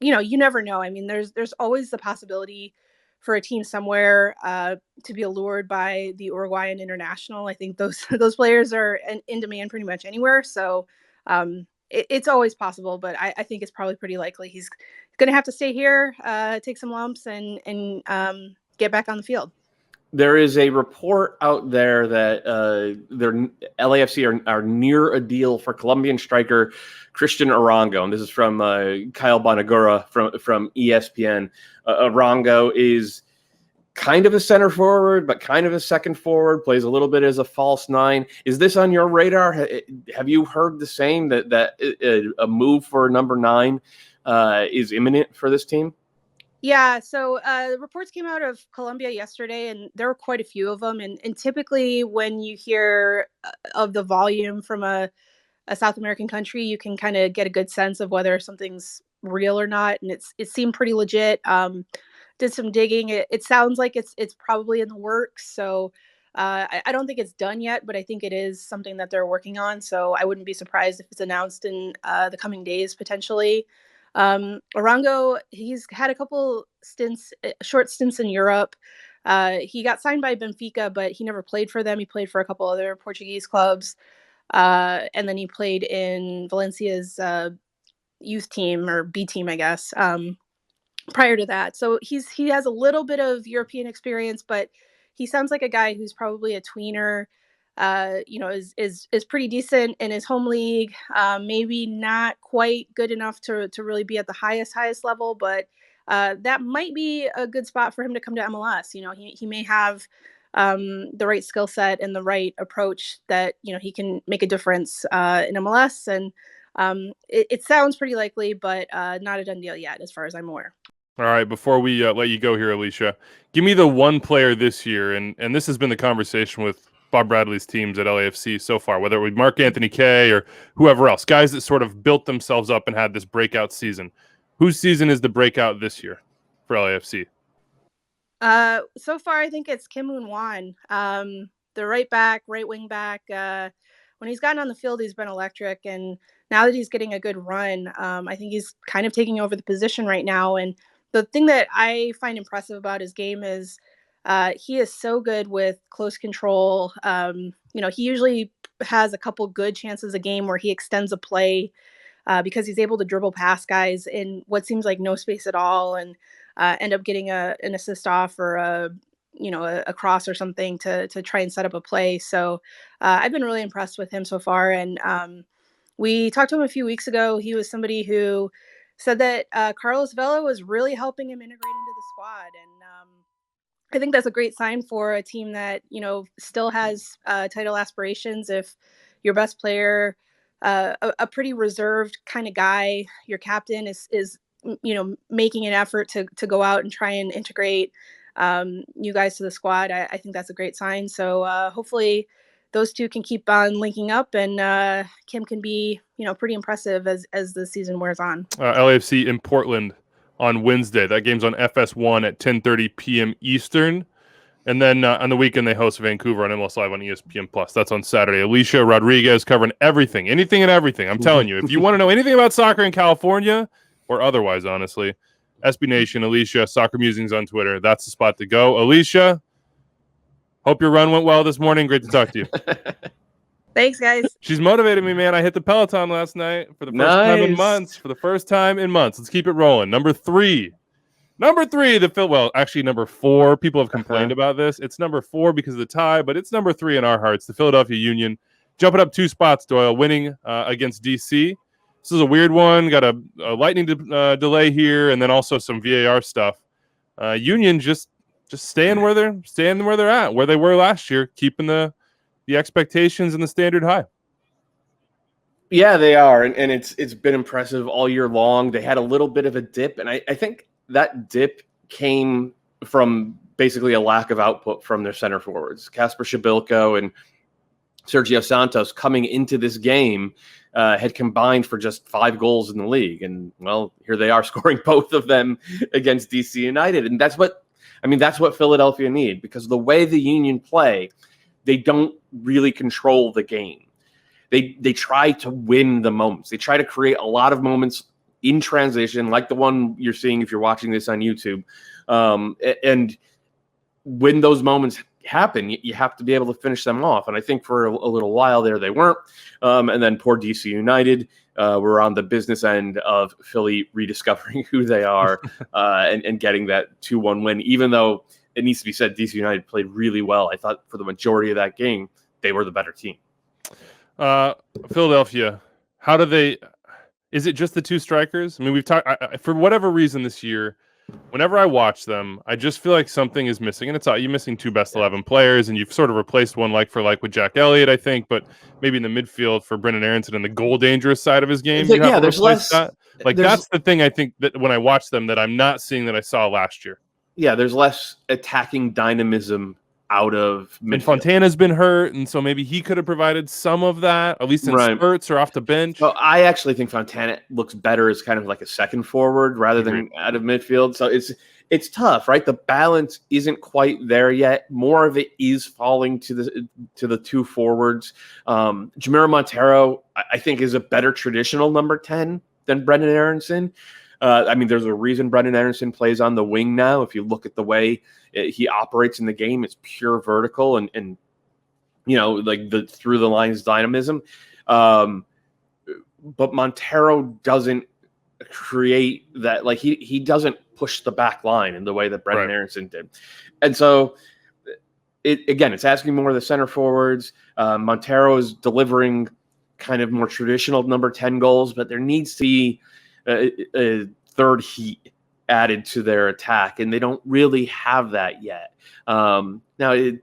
you never know. I mean, there's always the possibility for a team somewhere to be allured by the Uruguayan international. I think those players are in demand pretty much anywhere. So it's always possible, but I think it's probably pretty likely he's going to have to stay here, take some lumps, and get back on the field. There is a report out there that LAFC are near a deal for Colombian striker Christian Arango, and this is from Kyle Bonagura from ESPN. Arango is kind of a center forward, but kind of a second forward, plays a little bit as a false nine. Is this on your radar? Have you heard the same, that a move for number 9 is imminent for this team? Yeah, so reports came out of Colombia yesterday, and there were quite a few of them. And typically when you hear of the volume from a South American country, you can kind of get a good sense of whether something's real or not. And it seemed pretty legit. Did some digging. It sounds like it's probably in the works. So I don't think it's done yet, but I think it is something that they're working on. So I wouldn't be surprised if it's announced in the coming days, potentially. Arango, he's had a couple short stints in Europe. He got signed by Benfica, but he never played for them. He played for a couple other Portuguese clubs. And then he played in Valencia's youth team, or B team, I guess. prior to that. So he has a little bit of European experience, but he sounds like a guy who's probably a tweener. Is pretty decent in his home league. Maybe not quite good enough to really be at the highest level, but that might be a good spot for him to come to MLS. He may have the right skill set and the right approach that he can make a difference in MLS. And it sounds pretty likely, but not a done deal yet, as far as I'm aware. All right, before we let you go here, Alicia, give me the one player this year, and this has been the conversation with Bob Bradley's teams at LAFC so far, whether it was Mark Anthony Kaye or whoever else, guys that sort of built themselves up and had this breakout season. Whose season is the breakout this year for LAFC? So far, I think it's Kim Moon-Wan, the right wing back. When he's gotten on the field, he's been electric, and now that he's getting a good run, I think he's kind of taking over the position right now. And the thing that I find impressive about his game is he is so good with close control. He usually has a couple good chances a game where he extends a play because he's able to dribble past guys in what seems like no space at all, and end up getting an assist off or a cross or something to try and set up a play. So I've been really impressed with him so far. And we talked to him a few weeks ago. He was somebody who said that Carlos Vela was really helping him integrate into the squad. And I think that's a great sign for a team that, still has title aspirations. If your best player, a pretty reserved kind of guy, your captain is making an effort to go out and try and integrate you guys to the squad, I think that's a great sign. So hopefully those two can keep on linking up, and Kim can be, pretty impressive as the season wears on. LAFC in Portland on Wednesday. That game's on FS1 at 10:30 p.m. Eastern. And then on the weekend, they host Vancouver on MLS Live on ESPN+. That's on Saturday. Alicia Rodriguez covering everything, anything and everything. I'm telling you, if you want to know anything about soccer in California, or otherwise, honestly, SB Nation, Alicia, Soccer Musings on Twitter. That's the spot to go. Alicia, hope your run went well this morning. Great to talk to you. Thanks, guys. She's motivated me, man. I hit the Peloton last night for the first time in months. For the first time in months. Let's keep it rolling. Number three, number 4. People have complained about this. It's number 4 because of the tie, but it's number 3 in our hearts. The Philadelphia Union jumping up 2 spots, Doyle, winning against DC. This is a weird one. Got a lightning delay here, and then also some VAR stuff. Union just staying where they're at, where they were last year, keeping the expectations and the standard high. Yeah, they are, and it's been impressive all year long. They had a little bit of a dip, and I think that dip came from basically a lack of output from their center forwards. Kasper Shabilko and Sergio Santos coming into this game had combined for just 5 goals in the league. And, well, here they are scoring both of them against DC United. And that's what Philadelphia need, because the way the Union play, they don't really control the game. They try to win the moments. They try to create a lot of moments in transition, like the one you're seeing if you're watching this on YouTube. And when those moments happen, you have to be able to finish them off. And I think for a little while there, they weren't. And then poor DC United were on the business end of Philly rediscovering who they are and getting that 2-1 win, even though it needs to be said, DC United played really well. I thought for the majority of that game, they were the better team. Philadelphia, is it just the 2 strikers? I mean, we've talked for whatever reason this year. Whenever I watch them, I just feel like something is missing, and it's you're missing 2 best 11 players, and you've sort of replaced one like with Jack Elliott, I think, but maybe in the midfield for Brendan Aronson and the goal dangerous side of his game. There's less. That's the thing I think that when I watch them that I'm not seeing that I saw last year. Yeah, there's less attacking dynamism out of midfield. And Fontana's been hurt, and so maybe he could have provided some of that, at least in spurts or off the bench. Well, I actually think Fontana looks better as kind of like a second forward rather than out of midfield. So it's tough, right? The balance isn't quite there yet. More of it is falling to the 2 forwards. Jamiro Montero, I think, is a better traditional number 10 than Brendan Aronson. I mean, there's a reason Brendan Aronson plays on the wing now. If you look at the way he operates in the game, it's pure vertical and like the through the lines dynamism. But Montero doesn't create that. Like he doesn't push the back line in the way that Brendan Right. Aronson did. And so it's asking more of the center forwards. Montero is delivering kind of more traditional number 10 goals, but there needs to be a third heat added to their attack, and they don't really have that yet. Now it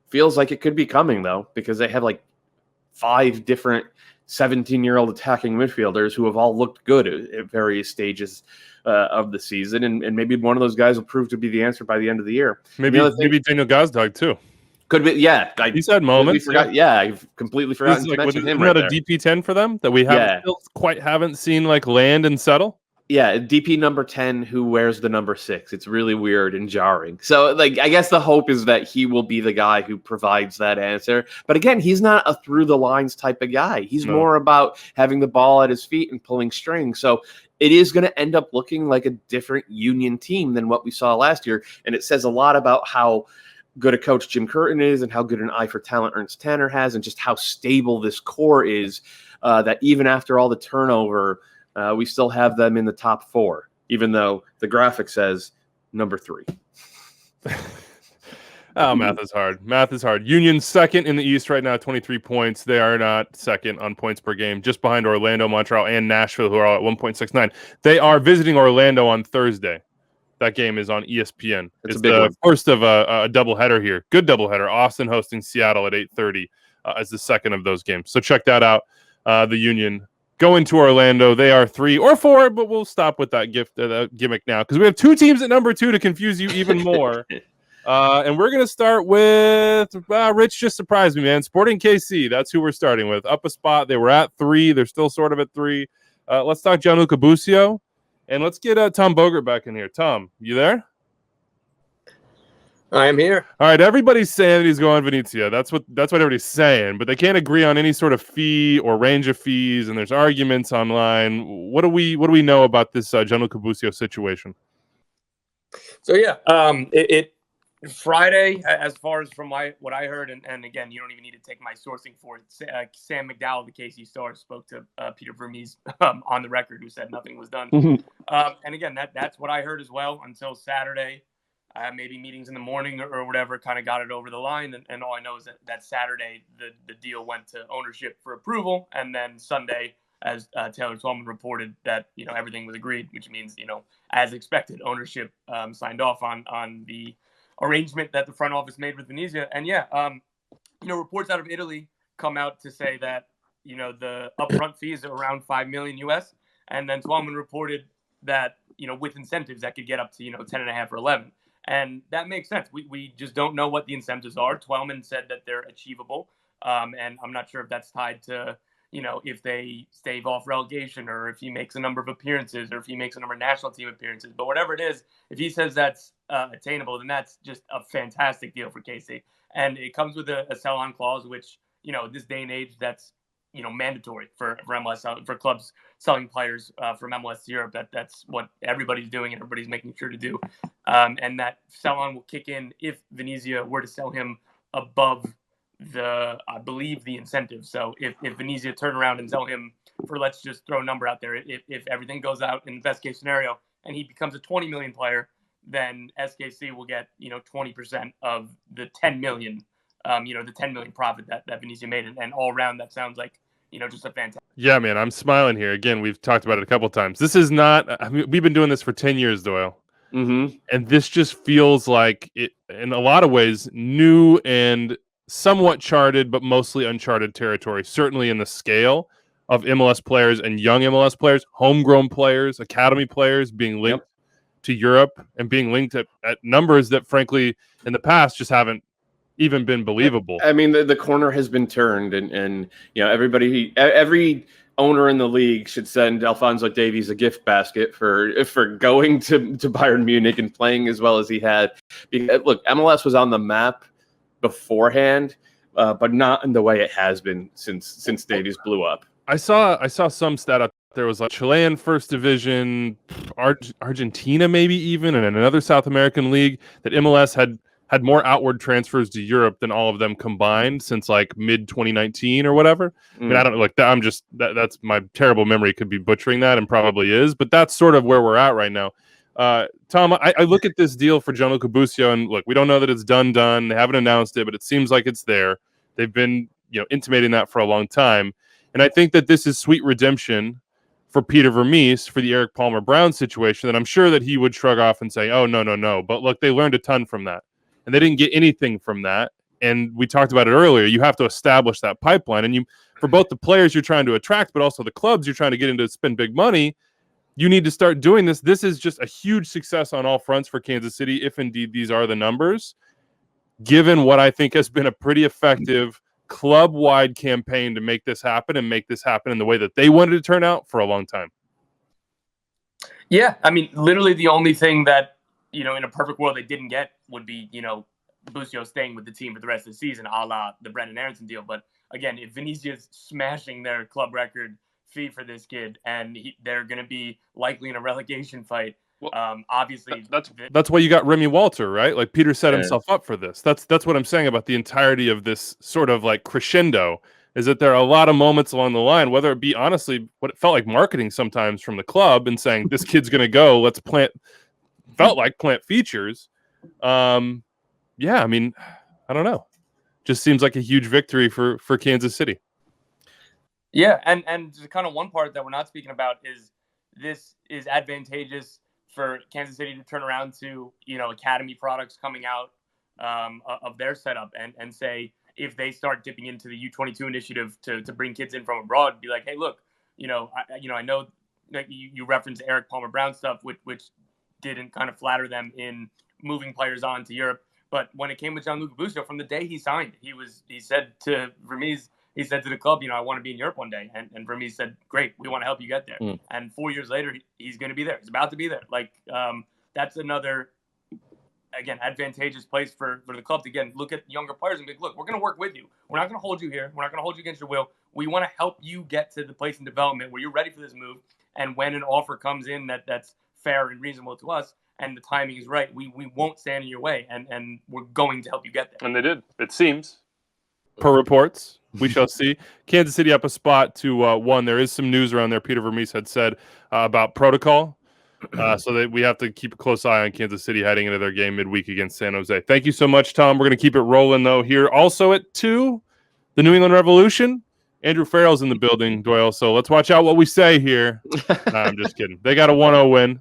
feels like it could be coming, though, because they have like 5 different 17-year-old attacking midfielders who have all looked good at various stages of the season, and maybe one of those guys will prove to be the answer by the end of the year. Maybe Daniel Gazdag too. Could be, yeah. He's had moments. I've completely forgotten to mention him. Isn't that a DP10 for them that we haven't seen like land and settle? Yeah, DP number 10 who wears the number 6. It's really weird and jarring. So, like, I guess the hope is that he will be the guy who provides that answer. But again, he's not a through the lines type of guy. He's more about having the ball at his feet and pulling strings. So it is going to end up looking like a different Union team than what we saw last year. And it says a lot about how good a coach Jim Curtin is and how good an eye for talent Ernst Tanner has, and just how stable this core is, that even after all the turnover, we still have them in the top 4, even though the graphic says number 3. Math is hard. Math is hard. Union second in the East right now, 23 points. They are not second on points per game, just behind Orlando, Montreal, and Nashville, who are all at 1.69. They are visiting Orlando on Thursday. That game is on ESPN. It's the first of a doubleheader here. Good doubleheader. Austin hosting Seattle at 8:30 as the second of those games. So check that out. The Union going to Orlando. They are 3 or 4, but we'll stop with that gimmick now because we have 2 teams at number 2 to confuse you even more. And we're going to start with Rich. Just surprised me, man. Sporting KC. That's who we're starting with. Up a spot. They were at 3. They're still sort of at 3. Let's talk Gianluca Busio. And let's get Tom Bogert back in here. Tom, you there? I am here. All right, everybody's saying that he's going Venezia. That's what everybody's saying, but they can't agree on any sort of fee or range of fees, and there's arguments online. What do we know about this Gianluca Busio situation? So yeah, it Friday, as far as from what I heard, and again, you don't even need to take my sourcing for it. Sam McDowell, the KC Star, spoke to Peter Vermees on the record, who said nothing was done. And again, that's what I heard as well until Saturday. Maybe meetings in the morning or whatever kind of got it over the line. And all I know is that Saturday, the deal went to ownership for approval. And then Sunday, as Taylor Twellman reported, that, everything was agreed, which means, as expected, ownership signed off on the arrangement that the front office made with Venezia. And reports out of Italy come out to say that, the upfront fees are around $5 million US. And then Twellman reported that, with incentives that could get up to, 10.5 or 11. And that makes sense. We just don't know what the incentives are. Twellman said that they're achievable. And I'm not sure if that's tied to, if they stave off relegation or if he makes a number of appearances or if he makes a number of national team appearances. But whatever it is, if he says that's attainable, then that's just a fantastic deal for KC. And it comes with a sell-on clause, which, this day and age, that's, mandatory for MLS, for clubs selling players from MLS to Europe. That's what everybody's doing and everybody's making sure to do. And that sell-on will kick in if Venezia were to sell him above I believe the incentive. So if Venezia turn around and sell him for, let's just throw a number out there, if everything goes out in the best case scenario and he becomes a 20 million player, then SKC will get, 20% of the 10 million, the 10 million profit that Venezia made. And all around, that sounds like, just a fantastic. Yeah, man, I'm smiling here. Again, we've talked about it a couple of times. This is not, we've been doing this for 10 years, Doyle. Mm-hmm. And this just feels like it, in a lot of ways, new and somewhat charted, but mostly uncharted territory, certainly in the scale of MLS players and young MLS players, homegrown players, academy players being linked to Europe and being linked at numbers that, frankly, in the past just haven't even been believable. I mean, the corner has been turned, and every owner in the league should send Alphonso Davies a gift basket for going to Bayern Munich and playing as well as he had. Look, MLS was on the map beforehand, but not in the way it has been since Davies blew up. I saw some stat out there was like Chilean first division, Argentina maybe even, and another South American league that MLS had had more outward transfers to Europe than all of them combined since like mid 2019 or whatever. I mean, I don't like that. I'm just that's my terrible memory could be butchering that and probably is, but that's sort of where we're at right now. Tom, I look at this deal for Gianluca Busio, and look, we don't know that it's done. They haven't announced it, but it seems like it's there. They've been, intimating that for a long time. And I think that this is sweet redemption for Peter Vermees for the Eric Palmer Brown situation that I'm sure that he would shrug off and say, oh, no. But look, they learned a ton from that. And they didn't get anything from that. And we talked about it earlier. You have to establish that pipeline. And for both the players you're trying to attract, but also the clubs you're trying to get into to spend big money, you need to start doing this. This is just a huge success on all fronts for Kansas City, if indeed these are the numbers, given what I think has been a pretty effective club-wide campaign to make this happen and make this happen in the way that they wanted to turn out for a long time. Yeah, I mean, literally the only thing that, in a perfect world they didn't get would be, Busio staying with the team for the rest of the season, a la the Brendan Aronson deal. But again, if Venetia's smashing their club record fee for this kid and they're going to be likely in a relegation fight, obviously that's why you got Remy Walter, right? Like Peter set himself up for this. That's what I'm saying about the entirety of this sort of like crescendo, is that there are a lot of moments along the line, whether it be honestly what it felt like marketing sometimes from the club and saying this kid's going to go, let's plant features. Yeah, I mean, I don't know. Just seems like a huge victory for Kansas City. Yeah, and kind of one part that we're not speaking about is this is advantageous for Kansas City to turn around to, academy products coming out of their setup and say, if they start dipping into the U22 initiative to bring kids in from abroad, be like, hey, look, I know that you referenced Eric Palmer Brown stuff, which didn't kind of flatter them in moving players on to Europe. But when it came with Gianluca Busio, from the day he signed, he said to Vermees, he said to the club, I want to be in Europe one day. And Vermees said, great, we want to help you get there. And 4 years later, he's going to be there. He's about to be there. Like, that's another, again, advantageous place for the club to, again, look at younger players and be like, look, we're going to work with you. We're not going to hold you here. We're not going to hold you against your will. We want to help you get to the place in development where you're ready for this move. And when an offer comes in that's fair and reasonable to us, and the timing is right, we won't stand in your way, and we're going to help you get there. And they did, it seems. Per reports, we shall see. Kansas City up a spot to 1. There is some news around there. Peter Vermees had said about protocol, so that we have to keep a close eye on Kansas City heading into their game midweek against San Jose. Thank you so much, Tom. We're going to keep it rolling, though, here. Also at 2, the New England Revolution. Andrew Farrell's in the building, Doyle, so let's watch out what we say here. I'm just kidding. They got a 1-0 win.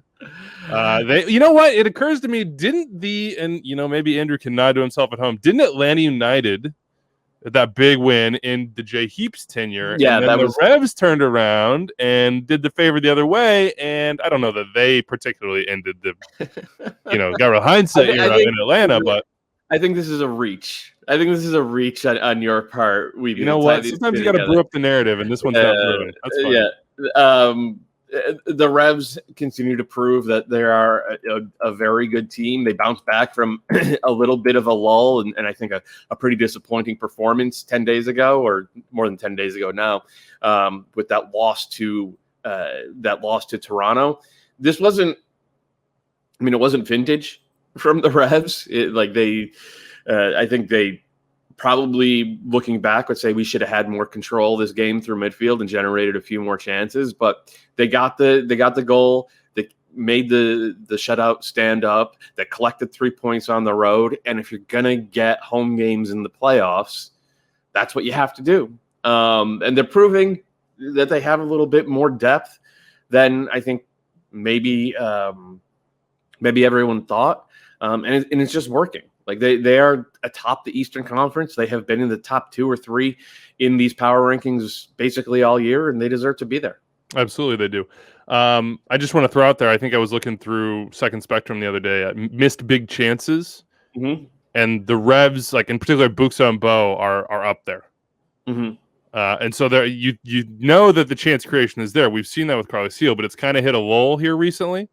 You know what? It occurs to me, maybe Andrew can nod to himself at home, didn't Atlanta United, that big win in the Jay Heaps tenure, yeah, and then the Revs turned around and did the favor the other way, and I don't know that they particularly ended the, got real hindsight in Atlanta, but I think this is a reach. On your part. You know what? Sometimes you got to brew up the narrative, and this one's not brewing. That's fine. Yeah. The Revs continue to prove that they are a very good team. They bounced back from a little bit of a lull and I think a pretty disappointing performance 10 days ago, or more than 10 days ago now, with that loss to Toronto. This wasn't, it wasn't vintage from the Revs. I think they probably, looking back, would say we should have had more control of this game through midfield and generated a few more chances. But they got the goal. They made the shutout stand up. They collected 3 points on the road. And if you're gonna get home games in the playoffs, that's what you have to do. And they're proving that they have a little bit more depth than I think maybe everyone thought. And it's just working. Like they are atop the Eastern Conference. They have been in the top 2 or 3 in these power rankings basically all year, and they deserve to be there. Absolutely, they do. I just want to throw out there, I think I was looking through Second Spectrum the other day at missed big chances, and the Revs, like in particular Buxa and Bo, are up there. And so there, you know that the chance creation is there. We've seen that with Carlos Seal, but it's kind of hit a lull here recently.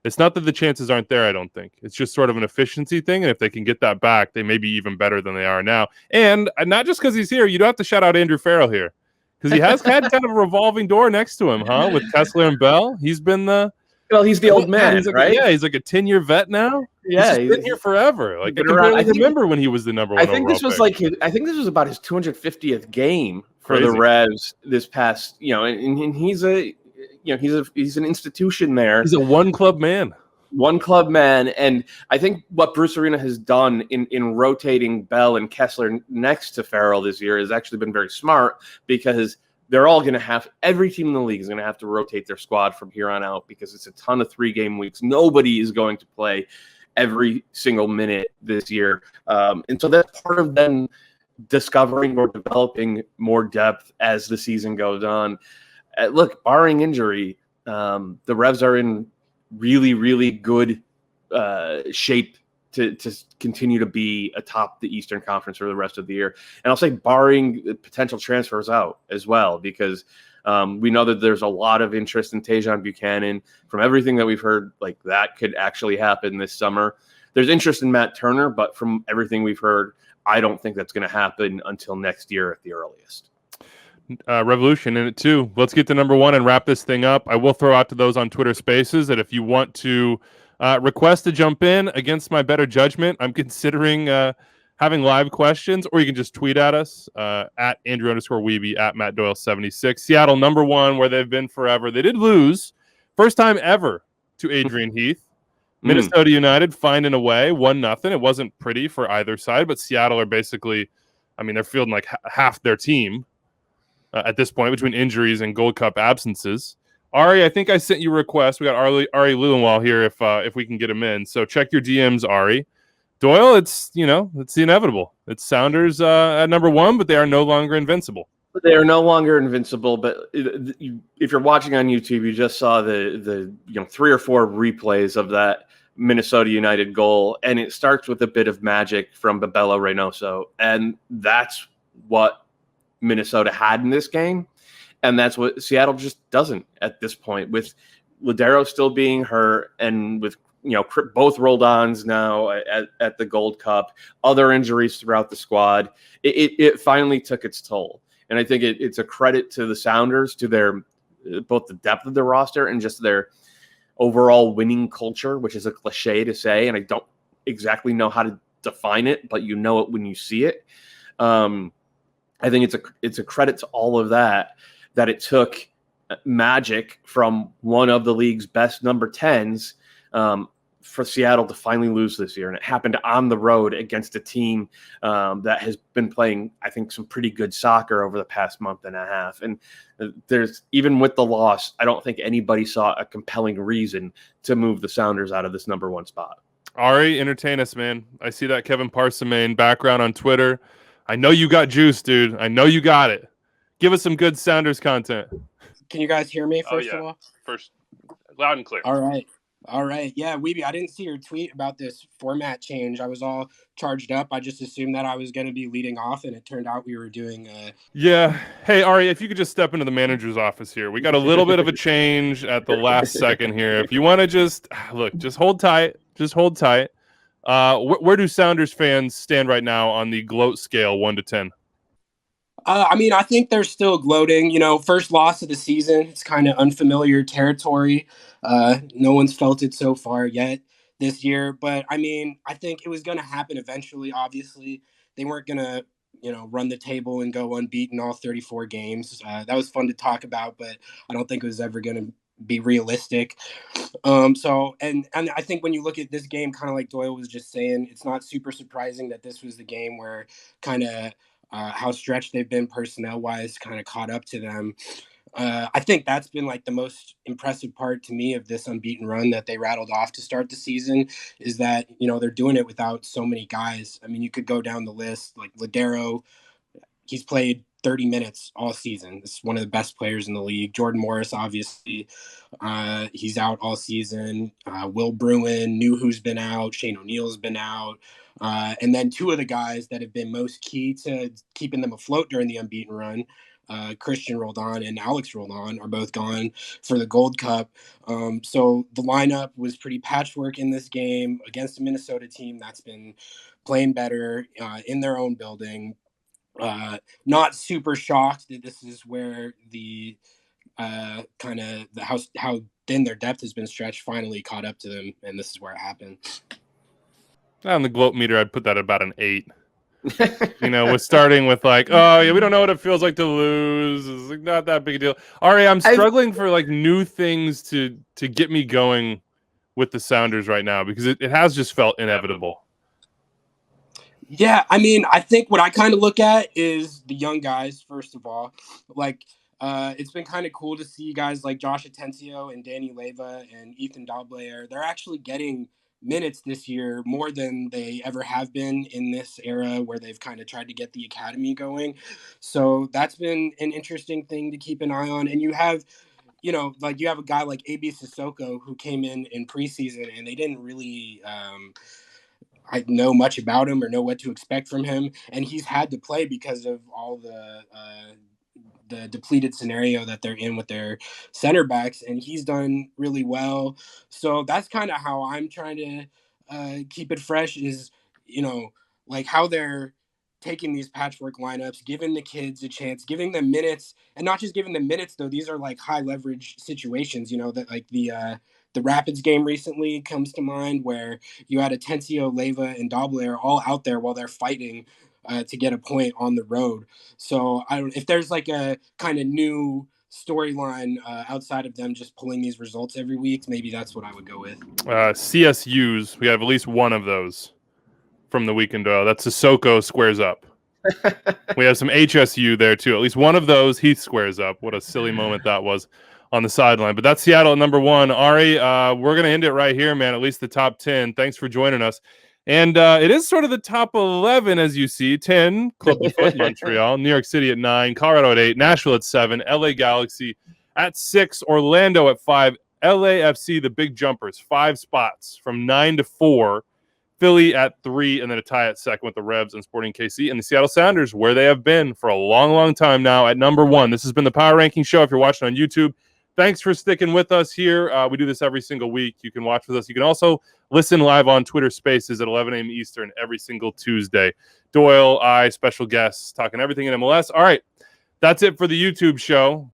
It's not that the chances aren't there, I don't think. It's just sort of an efficiency thing, and if they can get that back, they may be even better than they are now. And not just because he's here, you don't have to shout out Andrew Farrell here, because he has had kind of a revolving door next to him, with Kessler and Bell. He's been the Well, he's the old man, he's like, right? he's like a 10-year vet now. Yeah, he's been here forever. Like, I been can around. barely remember when he was the number one. I think this was pick. like I think this was about his 250th game for the Revs this past. And he's he's an institution there. He's a one club man. And I think what Bruce Arena has done in rotating Bell and Kessler next to Farrell this year has actually been very smart, because they're all going to have, every team in the league is going to have to rotate their squad from here on out, because it's a ton of 3-game weeks. Nobody is going to play every single minute this year. And so that's part of them discovering or developing more depth as the season goes on. Look, barring injury, the Revs are in really, really good shape to continue to be atop the Eastern Conference for the rest of the year. And I'll say barring potential transfers out as well, because we know that there's a lot of interest in Tajon Buchanan. From everything that we've heard, like, that could actually happen this summer. There's interest in Matt Turner, but from everything we've heard, I don't think that's going to happen until next year at the earliest. Revolution in it too. Let's get to number one and wrap this thing up. I will throw out to those on Twitter Spaces that if you want to request to jump in against my better judgment, I'm considering having live questions, or you can just tweet at us at Andrew_Weeby, at Matt Doyle 76. Seattle number one, where they've been forever. They did lose, first time ever, to Adrian Heath. Minnesota United finding a way, 1-0. It wasn't pretty for either side, but Seattle are basically, I mean, they're fielding like half their team at this point between injuries and Gold Cup absences. Ari, I think I sent you a request. We got Ari Lewinwall here if we can get him in. So check your DMs, Ari. Doyle, it's the inevitable. It's Sounders at number one, but they are no longer invincible. They are no longer invincible, but if you're watching on YouTube, you just saw the 3 or 4 replays of that Minnesota United goal, and it starts with a bit of magic from Babelo Reynoso, and that's what Minnesota had in this game, and that's what Seattle just doesn't at this point, with Ladero still being hurt, and with both roll-ons now at the Gold Cup, other injuries throughout the squad. It finally took its toll. And I think it's a credit to the Sounders, to their both the depth of the roster and just their overall winning culture, which is a cliche to say, and I don't exactly know how to define it, but you know it when you see it. I think it's a credit to all of that it took magic from one of the league's best number 10s for Seattle to finally lose this year. And it happened on the road against a team that has been playing, I think, some pretty good soccer over the past month and a half. And there's, even with the loss, I don't think anybody saw a compelling reason to move the Sounders out of this number one spot. Ari, entertain us, man. I see that Kevin Parsimane background on Twitter. I know you got juice, dude. I know you got it. Give us some good Sounders content. Can you guys hear me, first of all? First, loud and clear. All right. Yeah, Weeby, I didn't see your tweet about this format change. I was all charged up. I just assumed that I was going to be leading off, and it turned out we were doing... Yeah. Hey, Ari, if you could just step into the manager's office here. We got a little bit of a change at the last second here. If you want to just hold tight. Just hold tight. Where do Sounders fans stand right now on the gloat scale, 1 to 10? I think they're still gloating. First loss of the season. It's kind of unfamiliar territory. No one's felt it so far yet this year. But, I think it was going to happen eventually, obviously. They weren't going to, run the table and go unbeaten all 34 games. That was fun to talk about, but I don't think it was ever going to be realistic. And I think when you look at this game, kind of like Doyle was just saying, it's not super surprising that this was the game where kind of how stretched they've been personnel-wise kind of caught up to them. I think that's been like the most impressive part to me of this unbeaten run that they rattled off to start the season, is that, they're doing it without so many guys. You could go down the list, like Ladero, he's played 30 minutes all season. It's one of the best players in the league. Jordan Morris, obviously, he's out all season. Will Bruin, who's been out. Shane O'Neill's been out. And then two of the guys that have been most key to keeping them afloat during the unbeaten run, Christian Roldan and Alex Roldan, are both gone for the Gold Cup. So the lineup was pretty patchwork in this game against a Minnesota team that's been playing better in their own building. Not super shocked that this is where the kind of how thin their depth has been stretched finally caught up to them, and this is where it happened. On the gloat meter, I'd put that at about an 8. We're starting with like, oh yeah, we don't know what it feels like to lose. It's like not that big a deal. Ari, I'm struggling for like new things to get me going with the Sounders right now because it has just felt inevitable. Yeah, I mean, I think what I kind of look at is the young guys, first of all. Like, it's been kind of cool to see guys like Josh Atencio and Danny Leyva and Ethan Doblayer. They're actually getting minutes this year more than they ever have been in this era where they've kind of tried to get the academy going. So that's been an interesting thing to keep an eye on. And you have a guy like AB Sissoko who came in preseason and they didn't really I know much about him or know what to expect from him, and he's had to play because of all the depleted scenario that they're in with their center backs, and he's done really well. So that's kind of how I'm trying to keep it fresh is, like how they're taking these patchwork lineups, giving the kids a chance, giving them minutes, and not just giving them minutes though. These are like high leverage situations, that like the Rapids game recently comes to mind where you had Atencio, Leyva, and Doblayer all out there while they're fighting to get a point on the road. So if there's like a kind of new storyline outside of them just pulling these results every week, maybe that's what I would go with. CSUs, we have at least one of those from the weekend. That's Sissoko squares up. We have some HSU there too. At least one of those, he squares up. What a silly moment that was on the sideline. But that's Seattle at number 1. Ari, we're going to end it right here, man. At least the top 10. Thanks for joining us. And it is sort of the top 11, as you see. 10, Club de Foot, Montreal. New York City at 9. Colorado at 8. Nashville at 7. LA Galaxy at 6. Orlando at 5. LAFC, the big jumpers. 5 spots from 9 to 4. Philly at 3, and then a tie at second with the Revs and Sporting KC, and the Seattle Sounders, where they have been for a long, long time now, at number 1. This has been the Power Ranking Show. If you're watching on YouTube, thanks for sticking with us here. We do this every single week. You can watch with us. You can also listen live on Twitter Spaces at 11 a.m. Eastern every single Tuesday. Doyle, I, special guests, talking everything in MLS. All right, that's it for the YouTube show.